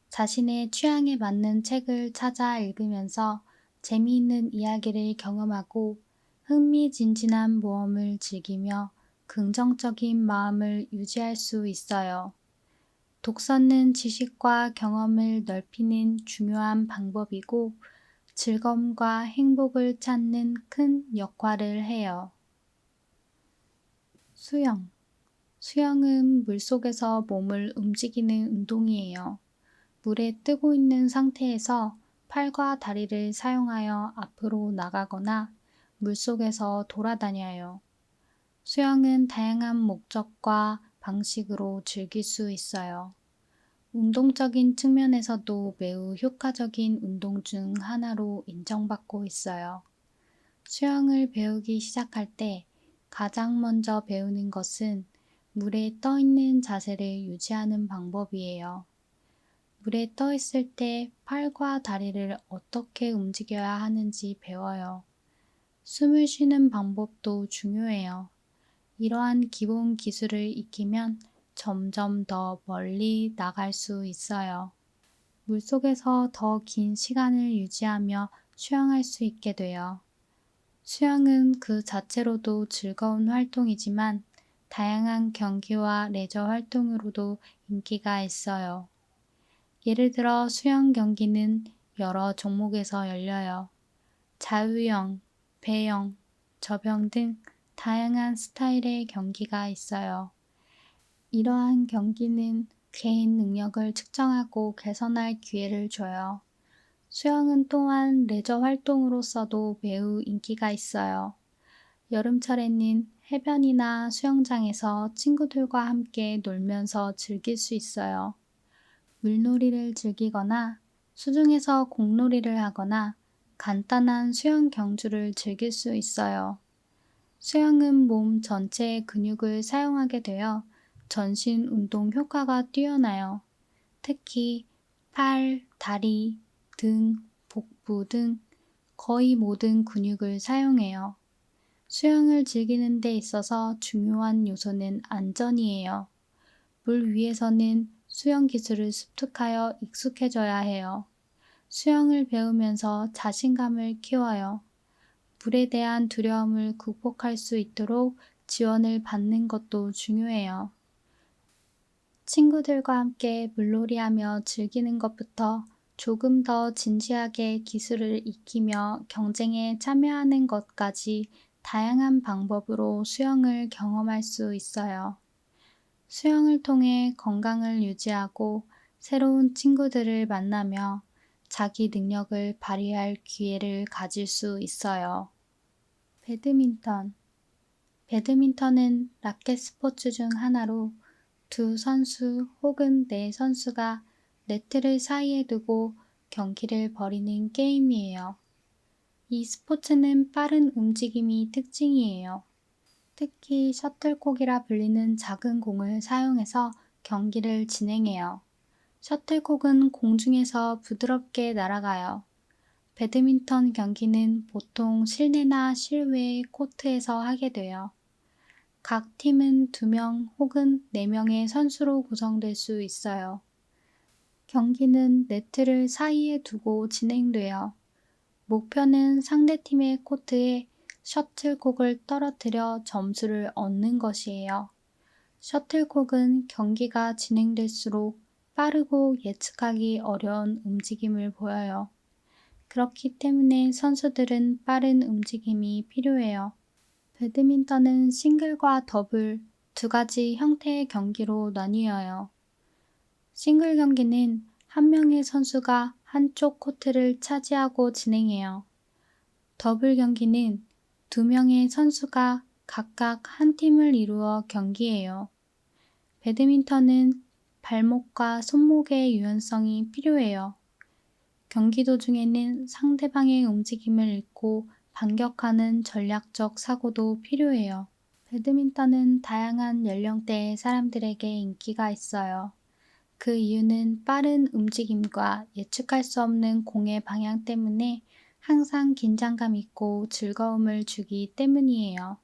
자신의 취향에 맞는 책을 찾아 읽으면서 재미있는 이야기를 경험하고 흥미진진한 모험을 즐기며 긍정적인 마음을 유지할 수 있어요. 독서는 지식과 경험을 넓히는 중요한 방법이고 즐거움과 행복을 찾는 큰 역할을 해요. 수영. 수영은 물속에서 몸을 움직이는 운동이에요. 물에 뜨고 있는 상태에서 팔과 다리를 사용하여 앞으로 나가거나 물속에서 돌아다녀요. 수영은 다양한 목적과 방식으로 즐길 수 있어요. 운동적인 측면에서도 매우 효과적인 운동 중 하나로 인정받고 있어요. 수영을 배우기 시작할 때 가장 먼저 배우는 것은 물에 떠 있는 자세를 유지하는 방법이에요. 물에 떠 있을 때 팔과 다리를 어떻게 움직여야 하는지 배워요. 숨을 쉬는 방법도 중요해요. 이러한 기본 기술을 익히면 점점 더 멀리 나갈 수 있어요. 물속에서 더 긴 시간을 유지하며 수영할 수 있게 돼요. 수영은 그 자체로도 즐거운 활동이지만 다양한 경기와 레저 활동으로도 인기가 있어요. 예를 들어 수영 경기는 여러 종목에서 열려요. 자유형, 배영, 접영 등 다양한 스타일의 경기가 있어요. 이러한 경기는 개인 능력을 측정하고 개선할 기회를 줘요. 수영은 또한 레저 활동으로서도 매우 인기가 있어요. 여름철에는 해변이나 수영장에서 친구들과 함께 놀면서 즐길 수 있어요. 물놀이를 즐기거나 수중에서 공놀이를 하거나 간단한 수영 경주를 즐길 수 있어요. 수영은 몸 전체의 근육을 사용하게 되어 전신 운동 효과가 뛰어나요. 특히 팔, 다리, 등, 복부 등 거의 모든 근육을 사용해요. 수영을 즐기는 데 있어서 중요한 요소는 안전이에요. 물 위에서는 수영 기술을 습득하여 익숙해져야 해요. 수영을 배우면서 자신감을 키워요. 물에 대한 두려움을 극복할 수 있도록 지원을 받는 것도 중요해요. 친구들과 함께 물놀이하며 즐기는 것부터 조금 더 진지하게 기술을 익히며 경쟁에 참여하는 것까지 다양한 방법으로 수영을 경험할 수 있어요. 수영을 통해 건강을 유지하고 새로운 친구들을 만나며 자기 능력을 발휘할 기회를 가질 수 있어요. 배드민턴. 배드민턴은 라켓 스포츠 중 하나로 두 선수 혹은 네 선수가 네트를 사이에 두고 경기를 벌이는 게임이에요. 이 스포츠는 빠른 움직임이 특징이에요. 특히 셔틀콕이라 불리는 작은 공을 사용해서 경기를 진행해요. 셔틀콕은 공중에서 부드럽게 날아가요. 배드민턴 경기는 보통 실내나 실외 코트에서 하게 돼요. 각 팀은 2명 혹은 4명의 선수로 구성될 수 있어요. 경기는 네트를 사이에 두고 진행돼요. 목표는 상대팀의 코트에 셔틀콕을 떨어뜨려 점수를 얻는 것이에요. 셔틀콕은 경기가 진행될수록 빠르고 예측하기 어려운 움직임을 보여요. 그렇기 때문에 선수들은 빠른 움직임이 필요해요. 배드민턴은 싱글과 더블 2가지 형태의 경기로 나뉘어요. 싱글 경기는 한 명의 선수가 한쪽 코트를 차지하고 진행해요. 더블 경기는 2명의 선수가 각각 한 팀을 이루어 경기해요. 배드민턴은 발목과 손목의 유연성이 필요해요. 경기 도중에는 상대방의 움직임을 읽고 반격하는 전략적 사고도 필요해요. 배드민턴은 다양한 연령대의 사람들에게 인기가 있어요. 그 이유는 빠른 움직임과 예측할 수 없는 공의 방향 때문에 항상 긴장감 있고 즐거움을 주기 때문이에요.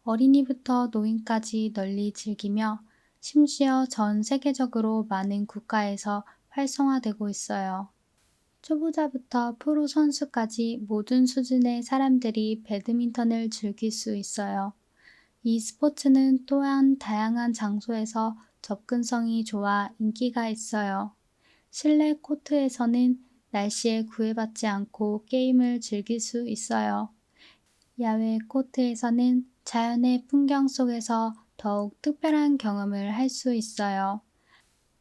어린이부터 노인까지 널리 즐기며 심지어 전 세계적으로 많은 국가에서 활성화되고 있어요. 초보자부터 프로 선수까지 모든 수준의 사람들이 배드민턴을 즐길 수 있어요. 이 스포츠는 또한 다양한 장소에서 접근성이 좋아 인기가 있어요. 실내 코트에서는 날씨에 구애받지 않고 게임을 즐길 수 있어요. 야외 코트에서는 자연의 풍경 속에서 더욱 특별한 경험을 할 수 있어요.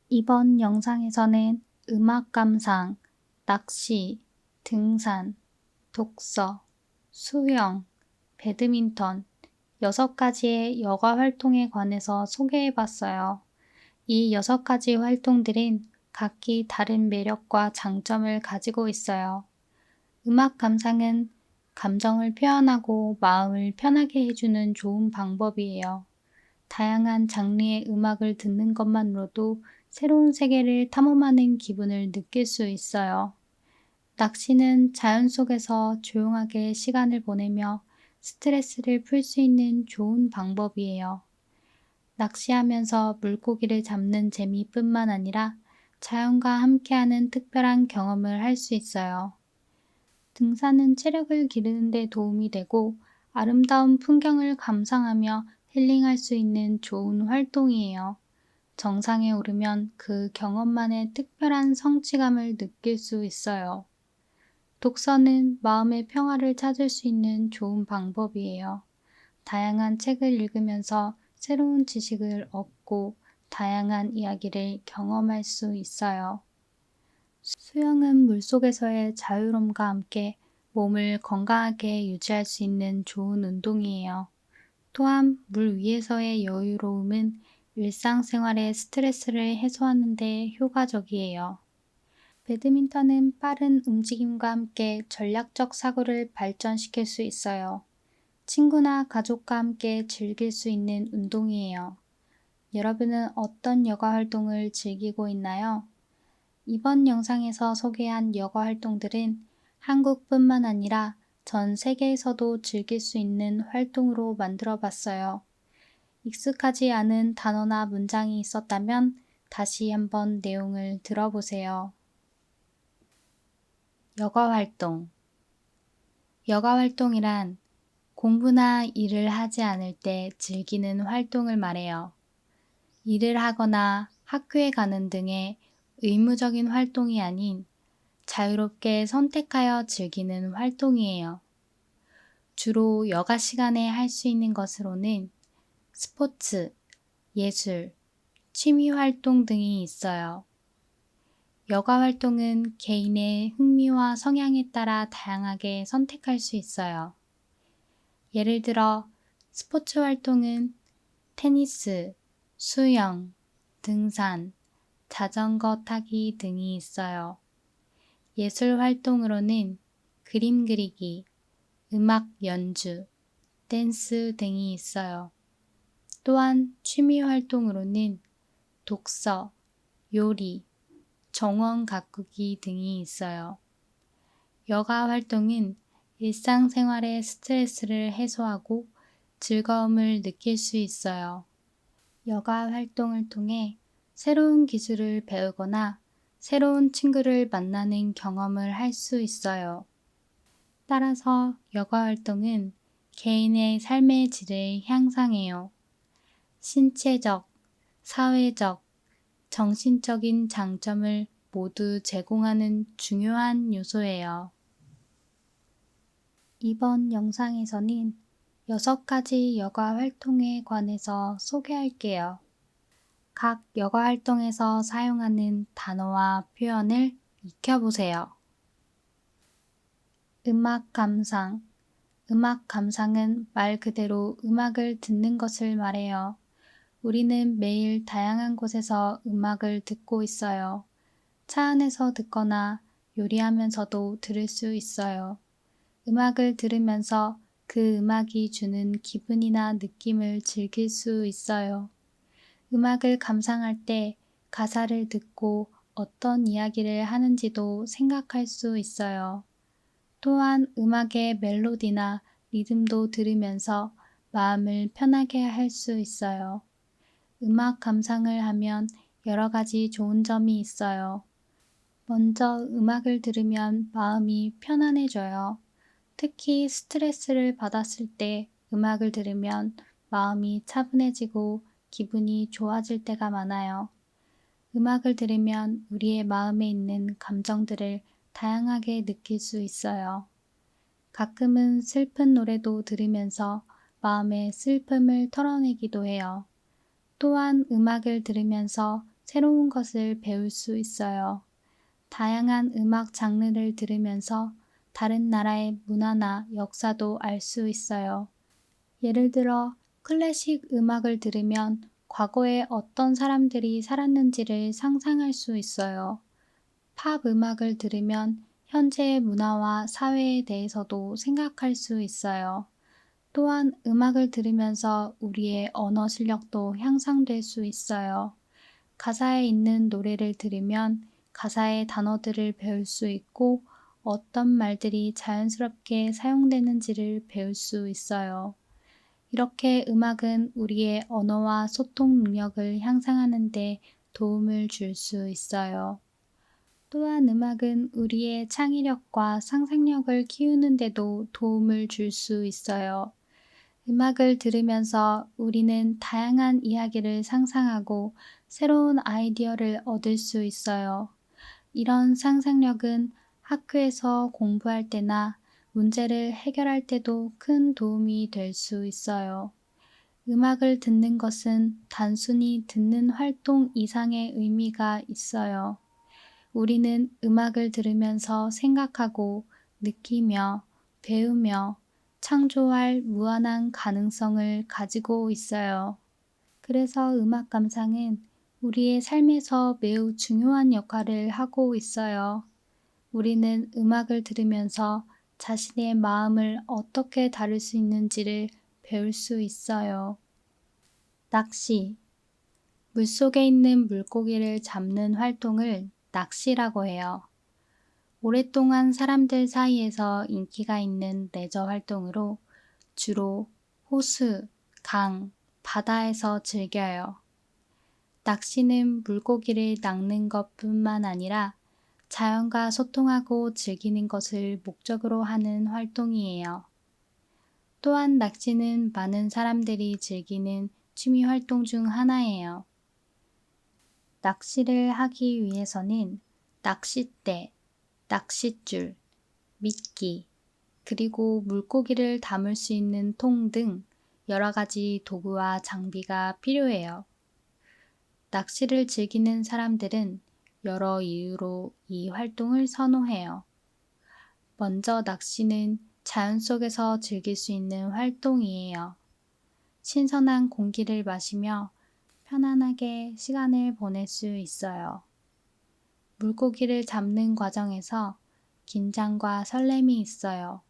이번 영상에서는 음악 감상, 낚시, 등산, 독서, 수영, 배드민턴 6가지의 여가 활동에 관해서 소개해봤어요. 이 6가지 활동들은 각기 다른 매력과 장점을 가지고 있어요. 음악 감상은 감정을 표현하고 마음을 편하게 해주는 좋은 방법이에요. 다양한 장르의 음악을 듣는 것만으로도 새로운 세계를 탐험하는 기분을 느낄 수 있어요. 낚시는 자연 속에서 조용하게 시간을 보내며 스트레스를 풀 수 있는 좋은 방법이에요. 낚시하면서 물고기를 잡는 재미뿐만 아니라 자연과 함께하는 특별한 경험을 할 수 있어요. 등산은 체력을 기르는 데 도움이 되고 아름다운 풍경을 감상하며 힐링할 수 있는 좋은 활동이에요. 정상에 오르면 그 경험만의 특별한 성취감을 느낄 수 있어요. 독서는 마음의 평화를 찾을 수 있는 좋은 방법이에요. 다양한 책을 읽으면서 새로운 지식을 얻고 다양한 이야기를 경험할 수 있어요. 수영은 물속에서의 자유로움과 함께 몸을 건강하게 유지할 수 있는 좋은 운동이에요. 또한 물 위에서의 여유로움은 일상생활의 스트레스를 해소하는 데 효과적이에요. 배드민턴은 빠른 움직임과 함께 전략적 사고를 발전시킬 수 있어요. 친구나 가족과 함께 즐길 수 있는 운동이에요. 여러분은 어떤 여가 활동을 즐기고 있나요? 이번 영상에서 소개한 여가 활동들은 한국뿐만 아니라 전 세계에서도 즐길 수 있는 활동으로 만들어 봤어요. 익숙하지 않은 단어나 문장이 있었다면 다시 한번 내용을 들어보세요. 여가 활동. 여가 활동이란 공부나 일을 하지 않을 때 즐기는 활동을 말해요. 일을 하거나 학교에 가는 등의 의무적인 활동이 아닌 자유롭게 선택하여 즐기는 활동이에요. 주로 여가 시간에 할 수 있는 것으로는 스포츠, 예술, 취미 활동 등이 있어요. 여가 활동은 개인의 흥미와 성향에 따라 다양하게 선택할 수 있어요. 예를 들어 스포츠 활동은 테니스, 수영, 등산, 자전거 타기 등이 있어요. 예술 활동으로는 그림 그리기, 음악 연주, 댄스 등이 있어요. 또한 취미 활동으로는 독서, 요리, 정원 가꾸기 등이 있어요. 여가 활동은 일상생활의 스트레스를 해소하고 즐거움을 느낄 수 있어요. 여가 활동을 통해 새로운 기술을 배우거나 새로운 친구를 만나는 경험을 할 수 있어요. 따라서 여가 활동은 개인의 삶의 질을 향상해요. 신체적, 사회적, 정신적인 장점을 모두 제공하는 중요한 요소예요. 이번 영상에서는 6가지 여가 활동에 관해서 소개할게요. 각 여가 활동에서 사용하는 단어와 표현을 익혀보세요. 음악 감상. 음악 감상은 말 그대로 음악을 듣는 것을 말해요. 우리는 매일 다양한 곳에서 음악을 듣고 있어요. 차 안에서 듣거나 요리하면서도 들을 수 있어요. 음악을 들으면서 그 음악이 주는 기분이나 느낌을 즐길 수 있어요. 음악을 감상할 때 가사를 듣고 어떤 이야기를 하는지도 생각할 수 있어요. 또한 음악의 멜로디나 리듬도 들으면서 마음을 편하게 할 수 있어요. 음악 감상을 하면 여러 가지 좋은 점이 있어요. 먼저 음악을 들으면 마음이 편안해져요. 특히 스트레스를 받았을 때 음악을 들으면 마음이 차분해지고 기분이 좋아질 때가 많아요. 음악을 들으면 우리의 마음에 있는 감정들을 다양하게 느낄 수 있어요. 가끔은 슬픈 노래도 들으면서 마음의 슬픔을 털어내기도 해요. 또한 음악을 들으면서 새로운 것을 배울 수 있어요. 다양한 음악 장르를 들으면서 다른 나라의 문화나 역사도 알 수 있어요. 예를 들어 클래식 음악을 들으면 과거에 어떤 사람들이 살았는지를 상상할 수 있어요. 팝 음악을 들으면 현재의 문화와 사회에 대해서도 생각할 수 있어요. 또한 음악을 들으면서 우리의 언어 실력도 향상될 수 있어요. 가사에 있는 노래를 들으면 가사의 단어들을 배울 수 있고 어떤 말들이 자연스럽게 사용되는지를 배울 수 있어요. 이렇게 음악은 우리의 언어와 소통 능력을 향상하는 데 도움을 줄 수 있어요. 또한 음악은 우리의 창의력과 상상력을 키우는 데도 도움을 줄 수 있어요. 음악을 들으면서 우리는 다양한 이야기를 상상하고 새로운 아이디어를 얻을 수 있어요. 이런 상상력은 학교에서 공부할 때나 문제를 해결할 때도 큰 도움이 될 수 있어요. 음악을 듣는 것은 단순히 듣는 활동 이상의 의미가 있어요. 우리는 음악을 들으면서 생각하고 느끼며 배우며 창조할 무한한 가능성을 가지고 있어요. 그래서 음악 감상은 우리의 삶에서 매우 중요한 역할을 하고 있어요. 우리는 음악을 들으면서 자신의 마음을 어떻게 다룰 수 있는지를 배울 수 있어요. 낚시. 물속에 있는 물고기를 잡는 활동을 낚시라고 해요. 오랫동안 사람들 사이에서 인기가 있는 레저 활동으로 주로 호수, 강, 바다에서 즐겨요. 낚시는 물고기를 낚는 것뿐만 아니라 자연과 소통하고 즐기는 것을 목적으로 하는 활동이에요. 또한 낚시는 많은 사람들이 즐기는 취미 활동 중 하나예요. 낚시를 하기 위해서는 낚싯대, 낚싯줄, 미끼, 그리고 물고기를 담을 수 있는 통 등 여러 가지 도구와 장비가 필요해요. 낚시를 즐기는 사람들은 여러 이유로 이 활동을 선호해요. 먼저 낚시는 자연 속에서 즐길 수 있는 활동이에요. 신선한 공기를 마시며 편안하게 시간을 보낼 수 있어요. 물고기를 잡는 과정에서 긴장과 설렘이 있어요.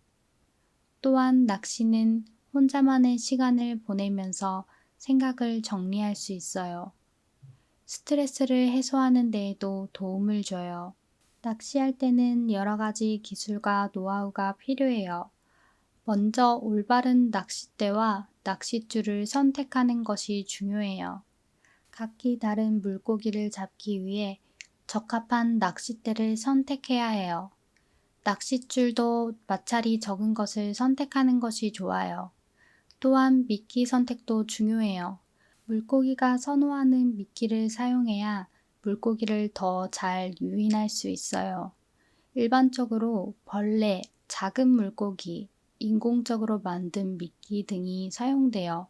또한 낚시는 혼자만의 시간을 보내면서 생각을 정리할 수 있어요. 스트레스를 해소하는 데에도 도움을 줘요. 낚시할 때는 여러 가지 기술과 노하우가 필요해요. 먼저 올바른 낚싯대와 낚싯줄을 선택하는 것이 중요해요. 각기 다른 물고기를 잡기 위해 적합한 낚싯대를 선택해야 해요. 낚싯줄도 마찰이 적은 것을 선택하는 것이 좋아요. 또한 미끼 선택도 중요해요. 물고기가 선호하는 미끼를 사용해야 물고기를 더 잘 유인할 수 있어요. 일반적으로 벌레, 작은 물고기, 인공적으로 만든 미끼 등이 사용돼요.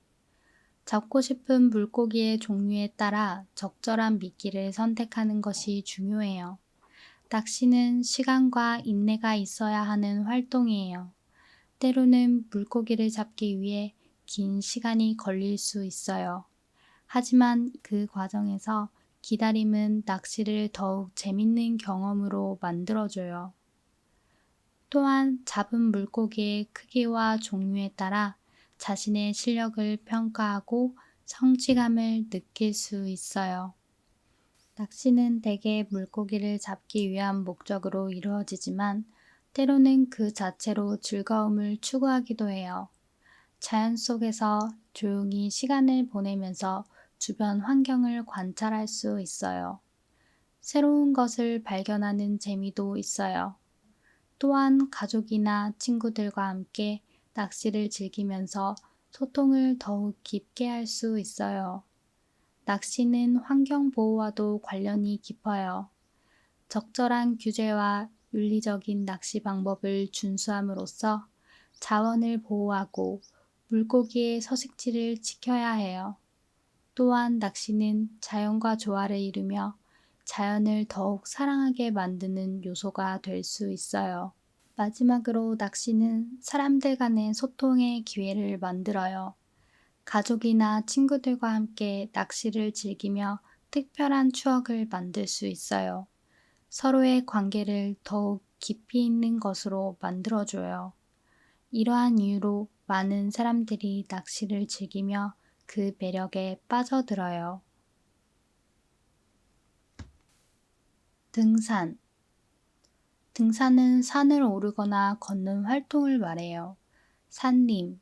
잡고 싶은 물고기의 종류에 따라 적절한 미끼를 선택하는 것이 중요해요. 낚시는 시간과 인내가 있어야 하는 활동이에요. 때로는 물고기를 잡기 위해 긴 시간이 걸릴 수 있어요. 하지만 그 과정에서 기다림은 낚시를 더욱 재밌는 경험으로 만들어줘요. 또한 잡은 물고기의 크기와 종류에 따라 자신의 실력을 평가하고 성취감을 느낄 수 있어요. 낚시는 대개 물고기를 잡기 위한 목적으로 이루어지지만 때로는 그 자체로 즐거움을 추구하기도 해요. 자연 속에서 조용히 시간을 보내면서 주변 환경을 관찰할 수 있어요. 새로운 것을 발견하는 재미도 있어요. 또한 가족이나 친구들과 함께 낚시를 즐기면서 소통을 더욱 깊게 할 수 있어요. 낚시는 환경 보호와도 관련이 깊어요. 적절한 규제와 윤리적인 낚시 방법을 준수함으로써 자원을 보호하고 물고기의 서식지를 지켜야 해요. 또한 낚시는 자연과 조화를 이루며 자연을 더욱 사랑하게 만드는 요소가 될 수 있어요. 마지막으로 낚시는 사람들 간의 소통의 기회를 만들어요. 가족이나 친구들과 함께 낚시를 즐기며 특별한 추억을 만들 수 있어요. 서로의 관계를 더욱 깊이 있는 것으로 만들어줘요. 이러한 이유로 많은 사람들이 낚시를 즐기며 그 매력에 빠져들어요. 등산. 등산은 산을 오르거나 걷는 활동을 말해요. 산림,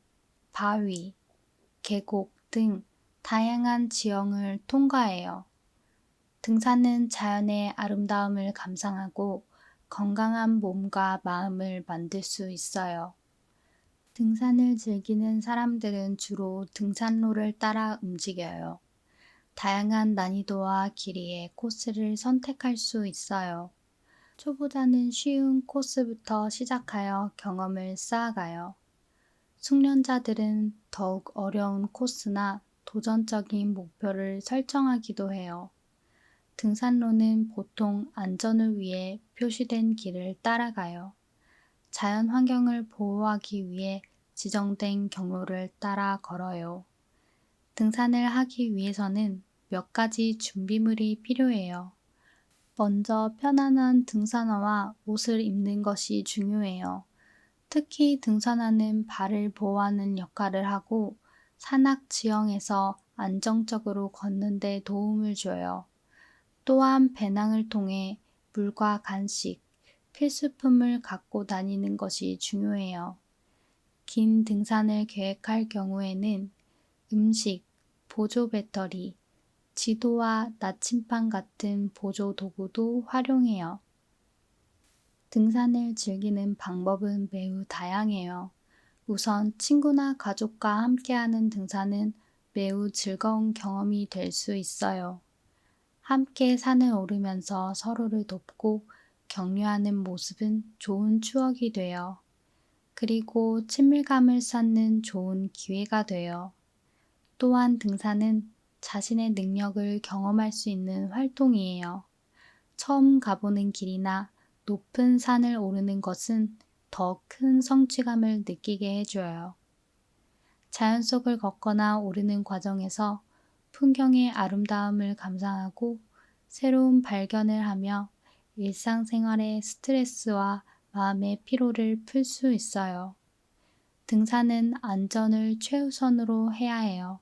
바위, 계곡 등 다양한 지형을 통과해요. 등산은 자연의 아름다움을 감상하고 건강한 몸과 마음을 만들 수 있어요. 등산을 즐기는 사람들은 주로 등산로를 따라 움직여요. 다양한 난이도와 길이의 코스를 선택할 수 있어요. 초보자는 쉬운 코스부터 시작하여 경험을 쌓아가요. 숙련자들은 더욱 어려운 코스나 도전적인 목표를 설정하기도 해요. 등산로는 보통 안전을 위해 표시된 길을 따라가요. 자연 환경을 보호하기 위해 지정된 경로를 따라 걸어요. 등산을 하기 위해서는 몇 가지 준비물이 필요해요. 먼저 편안한 등산화와 옷을 입는 것이 중요해요. 특히 등산화는 발을 보호하는 역할을 하고 산악 지형에서 안정적으로 걷는 데 도움을 줘요. 또한 배낭을 통해 물과 간식, 필수품을 갖고 다니는 것이 중요해요. 긴 등산을 계획할 경우에는 음식, 보조 배터리, 지도와 나침반 같은 보조 도구도 활용해요. 등산을 즐기는 방법은 매우 다양해요. 우선 친구나 가족과 함께하는 등산은 매우 즐거운 경험이 될 수 있어요. 함께 산을 오르면서 서로를 돕고 격려하는 모습은 좋은 추억이 돼요. 그리고 친밀감을 쌓는 좋은 기회가 돼요. 또한 등산은 자신의 능력을 경험할 수 있는 활동이에요. 처음 가보는 길이나 높은 산을 오르는 것은 더 큰 성취감을 느끼게 해줘요. 자연 속을 걷거나 오르는 과정에서 풍경의 아름다움을 감상하고 새로운 발견을 하며 일상생활의 스트레스와 마음의 피로를 풀 수 있어요. 등산은 안전을 최우선으로 해야 해요.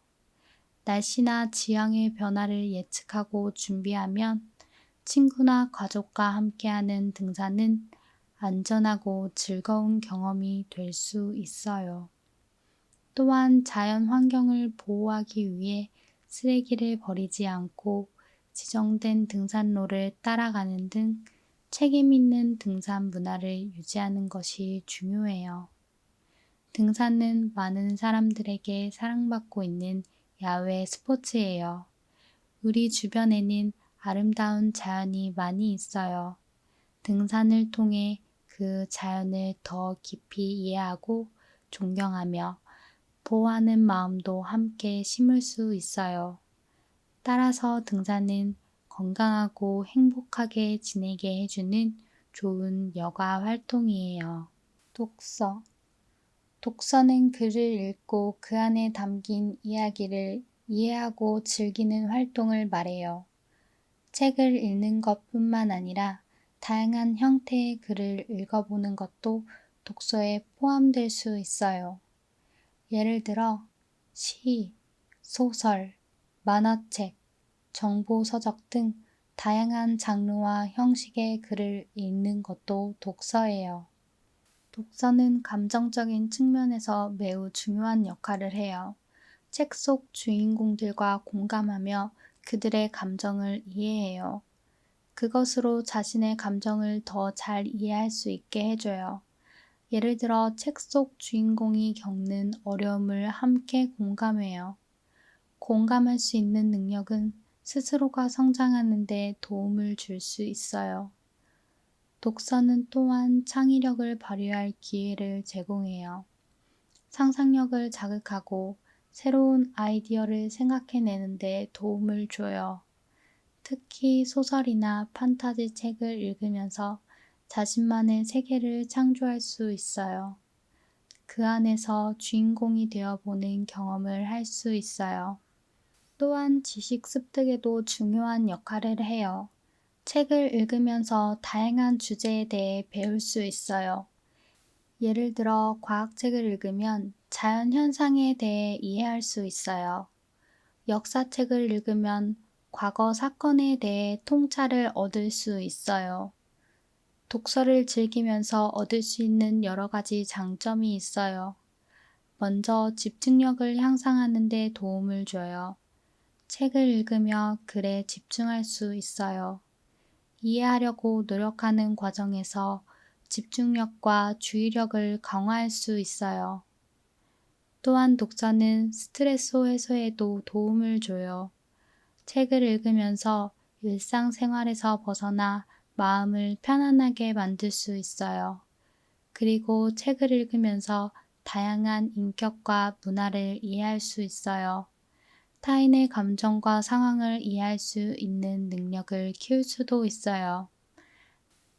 날씨나 지형의 변화를 예측하고 준비하면 친구나 가족과 함께하는 등산은 안전하고 즐거운 경험이 될 수 있어요. 또한 자연 환경을 보호하기 위해 쓰레기를 버리지 않고 지정된 등산로를 따라가는 등 책임 있는 등산 문화를 유지하는 것이 중요해요. 등산은 많은 사람들에게 사랑받고 있는 야외 스포츠예요. 우리 주변에는 아름다운 자연이 많이 있어요. 등산을 통해 그 자연을 더 깊이 이해하고 존경하며 보호하는 마음도 함께 심을 수 있어요. 따라서 등산은 건강하고 행복하게 지내게 해주는 좋은 여가 활동이에요. 독서. 독서는 글을 읽고 그 안에 담긴 이야기를 이해하고 즐기는 활동을 말해요. 책을 읽는 것뿐만 아니라 다양한 형태의 글을 읽어보는 것도 독서에 포함될 수 있어요. 예를 들어 시, 소설, 만화책, 정보서적 등 다양한 장르와 형식의 글을 읽는 것도 독서예요. 독서는 감정적인 측면에서 매우 중요한 역할을 해요. 책 속 주인공들과 공감하며 그들의 감정을 이해해요. 그것으로 자신의 감정을 더 잘 이해할 수 있게 해줘요. 예를 들어 책 속 주인공이 겪는 어려움을 함께 공감해요. 공감할 수 있는 능력은 스스로가 성장하는 데 도움을 줄 수 있어요. 독서는 또한 창의력을 발휘할 기회를 제공해요. 상상력을 자극하고 새로운 아이디어를 생각해내는 데 도움을 줘요. 특히 소설이나 판타지 책을 읽으면서 자신만의 세계를 창조할 수 있어요. 그 안에서 주인공이 되어보는 경험을 할 수 있어요. 또한 지식 습득에도 중요한 역할을 해요. 책을 읽으면서 다양한 주제에 대해 배울 수 있어요. 예를 들어 과학책을 읽으면 자연 현상에 대해 이해할 수 있어요. 역사책을 읽으면 과거 사건에 대해 통찰을 얻을 수 있어요. 독서를 즐기면서 얻을 수 있는 여러 가지 장점이 있어요. 먼저 집중력을 향상하는 데 도움을 줘요. 책을 읽으며 글에 집중할 수 있어요. 이해하려고 노력하는 과정에서 집중력과 주의력을 강화할 수 있어요. 또한 독서는 스트레스 해소에도 도움을 줘요. 책을 읽으면서 일상생활에서 벗어나 마음을 편안하게 만들 수 있어요. 그리고 책을 읽으면서 다양한 인격과 문화를 이해할 수 있어요. 타인의 감정과 상황을 이해할 수 있는 능력을 키울 수도 있어요.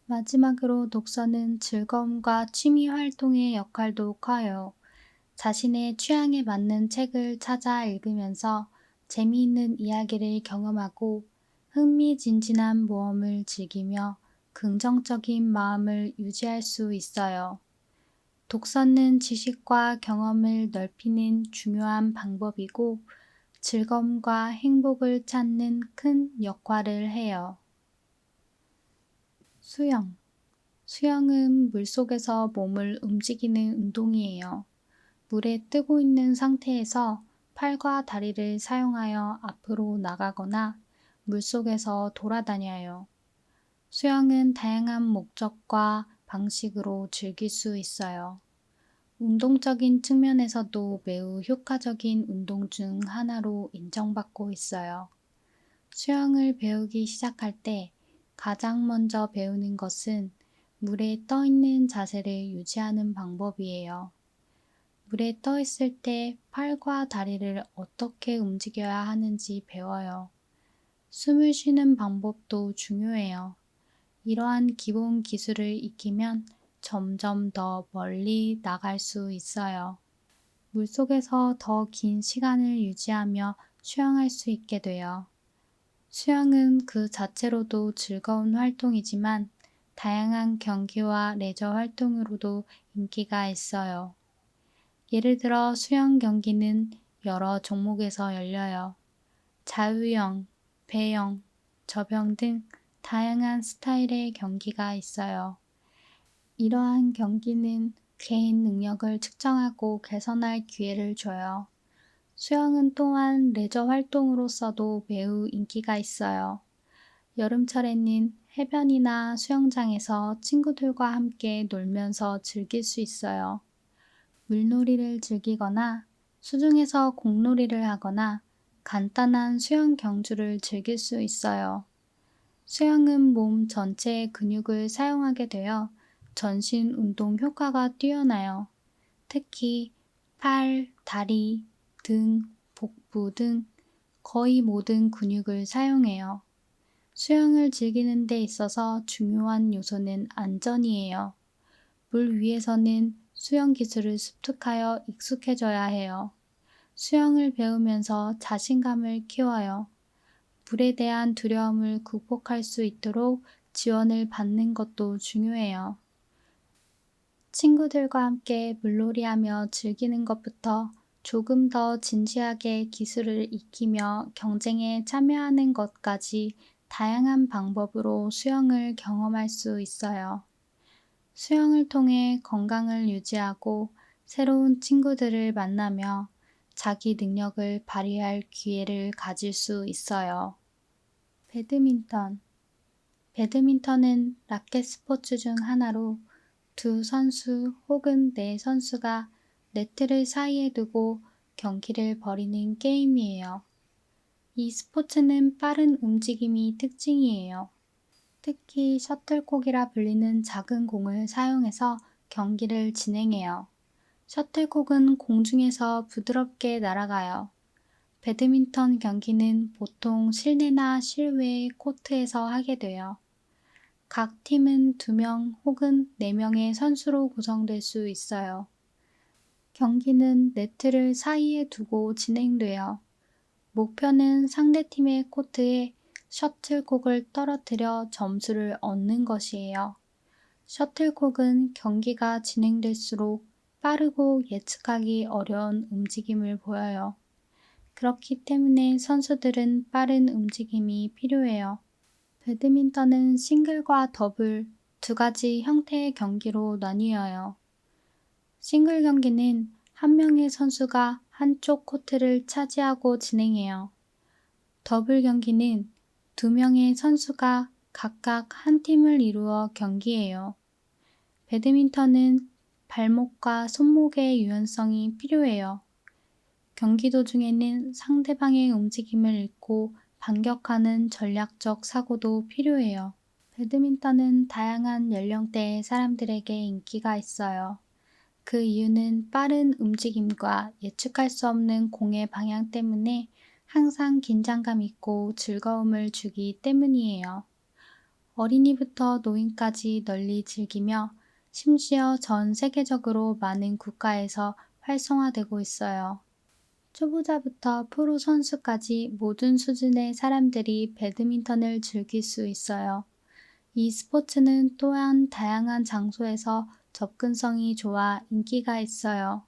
마지막으로 독서는 즐거움과 취미 활동의 역할도 커요. 자신의 취향에 맞는 책을 찾아 읽으면서 재미있는 이야기를 경험하고 흥미진진한 모험을 즐기며 긍정적인 마음을 유지할 수 있어요. 독서는 지식과 경험을 넓히는 중요한 방법이고 즐거움과 행복을 찾는 큰 역할을 해요. 수영. 수영은 물속에서 몸을 움직이는 운동이에요. 물에 뜨고 있는 상태에서 팔과 다리를 사용하여 앞으로 나가거나 물속에서 돌아다녀요. 수영은 다양한 목적과 방식으로 즐길 수 있어요. 운동적인 측면에서도 매우 효과적인 운동 중 하나로 인정받고 있어요. 수영을 배우기 시작할 때 가장 먼저 배우는 것은 물에 떠 있는 자세를 유지하는 방법이에요. 물에 떠 있을 때 팔과 다리를 어떻게 움직여야 하는지 배워요. 숨을 쉬는 방법도 중요해요. 이러한 기본 기술을 익히면 점점 더 멀리 나갈 수 있어요. 물속에서 더 긴 시간을 유지하며 수영할 수 있게 돼요. 수영은 그 자체로도 즐거운 활동이지만 다양한 경기와 레저 활동으로도 인기가 있어요. 예를 들어 수영 경기는 여러 종목에서 열려요. 자유형, 배영, 접영 등 다양한 스타일의 경기가 있어요. 이러한 경기는 개인 능력을 측정하고 개선할 기회를 줘요. 수영은 또한 레저 활동으로서도 매우 인기가 있어요. 여름철에는 해변이나 수영장에서 친구들과 함께 놀면서 즐길 수 있어요. 물놀이를 즐기거나 수중에서 공놀이를 하거나 간단한 수영 경주를 즐길 수 있어요. 수영은 몸 전체의 근육을 사용하게 되어 전신 운동 효과가 뛰어나요. 특히 팔, 다리, 등, 복부 등 거의 모든 근육을 사용해요. 수영을 즐기는 데 있어서 중요한 요소는 안전이에요. 물 위에서는 수영 기술을 습득하여 익숙해져야 해요. 수영을 배우면서 자신감을 키워요. 물에 대한 두려움을 극복할 수 있도록 지원을 받는 것도 중요해요. 친구들과 함께 물놀이하며 즐기는 것부터 조금 더 진지하게 기술을 익히며 경쟁에 참여하는 것까지 다양한 방법으로 수영을 경험할 수 있어요. 수영을 통해 건강을 유지하고 새로운 친구들을 만나며 자기 능력을 발휘할 기회를 가질 수 있어요. 배드민턴. 배드민턴은 라켓 스포츠 중 하나로 두 선수 혹은 네 선수가 네트를 사이에 두고 경기를 벌이는 게임이에요. 이 스포츠는 빠른 움직임이 특징이에요. 특히 셔틀콕이라 불리는 작은 공을 사용해서 경기를 진행해요. 셔틀콕은 공중에서 부드럽게 날아가요. 배드민턴 경기는 보통 실내나 실외의 코트에서 하게 돼요. 각 팀은 2명 혹은 4명의 선수로 구성될 수 있어요. 경기는 네트를 사이에 두고 진행돼요. 목표는 상대팀의 코트에 셔틀콕을 떨어뜨려 점수를 얻는 것이에요. 셔틀콕은 경기가 진행될수록 빠르고 예측하기 어려운 움직임을 보여요. 그렇기 때문에 선수들은 빠른 움직임이 필요해요. 배드민턴은 싱글과 더블 두 가지 형태의 경기로 나뉘어요. 싱글 경기는 한 명의 선수가 한쪽 코트를 차지하고 진행해요. 더블 경기는 2명의 선수가 각각 한 팀을 이루어 경기해요. 배드민턴은 발목과 손목의 유연성이 필요해요. 경기 도중에는 상대방의 움직임을 읽고 반격하는 전략적 사고도 필요해요. 배드민턴은 다양한 연령대의 사람들에게 인기가 있어요. 그 이유는 빠른 움직임과 예측할 수 없는 공의 방향 때문에 항상 긴장감 있고 즐거움을 주기 때문이에요. 어린이부터 노인까지 널리 즐기며 심지어 전 세계적으로 많은 국가에서 활성화되고 있어요. 초보자부터 프로 선수까지 모든 수준의 사람들이 배드민턴을 즐길 수 있어요. 이 스포츠는 또한 다양한 장소에서 접근성이 좋아 인기가 있어요.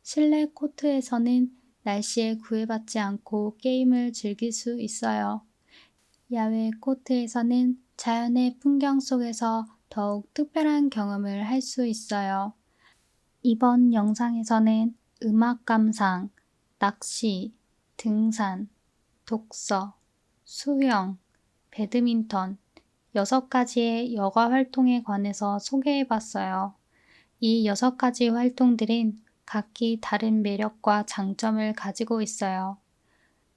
실내 코트에서는 날씨에 구애받지 않고 게임을 즐길 수 있어요. 야외 코트에서는 자연의 풍경 속에서 더욱 특별한 경험을 할 수 있어요. 이번 영상에서는 음악 감상, 낚시, 등산, 독서, 수영, 배드민턴 6가지의 여가 활동에 관해서 소개해봤어요. 이 6가지 활동들은 각기 다른 매력과 장점을 가지고 있어요.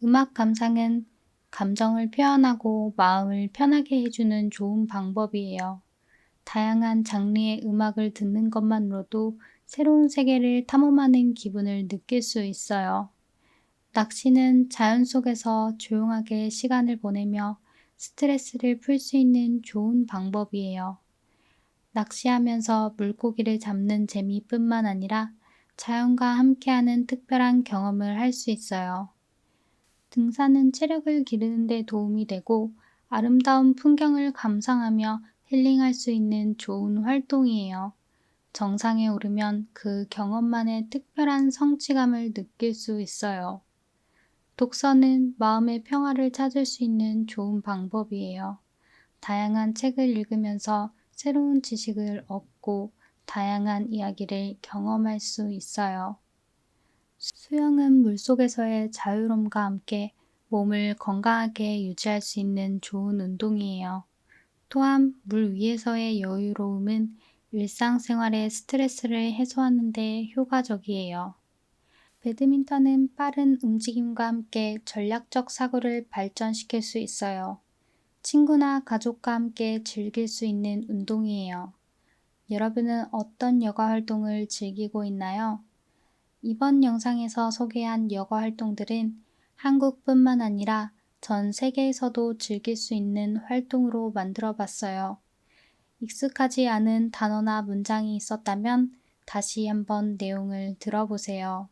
음악 감상은 감정을 표현하고 마음을 편하게 해주는 좋은 방법이에요. 다양한 장르의 음악을 듣는 것만으로도 새로운 세계를 탐험하는 기분을 느낄 수 있어요. 낚시는 자연 속에서 조용하게 시간을 보내며 스트레스를 풀 수 있는 좋은 방법이에요. 낚시하면서 물고기를 잡는 재미뿐만 아니라 자연과 함께하는 특별한 경험을 할 수 있어요. 등산은 체력을 기르는 데 도움이 되고 아름다운 풍경을 감상하며 힐링할 수 있는 좋은 활동이에요. 정상에 오르면 그 경험만의 특별한 성취감을 느낄 수 있어요. 독서는 마음의 평화를 찾을 수 있는 좋은 방법이에요. 다양한 책을 읽으면서 새로운 지식을 얻고 다양한 이야기를 경험할 수 있어요. 수영은 물속에서의 자유로움과 함께 몸을 건강하게 유지할 수 있는 좋은 운동이에요. 또한 물 위에서의 여유로움은 일상생활의 스트레스를 해소하는 데 효과적이에요. 배드민턴은 빠른 움직임과 함께 전략적 사고를 발전시킬 수 있어요. 친구나 가족과 함께 즐길 수 있는 운동이에요. 여러분은 어떤 여가 활동을 즐기고 있나요? 이번 영상에서 소개한 여가 활동들은 한국뿐만 아니라 전 세계에서도 즐길 수 있는 활동으로 만들어 봤어요. 익숙하지 않은 단어나 문장이 있었다면 다시 한번 내용을 들어보세요.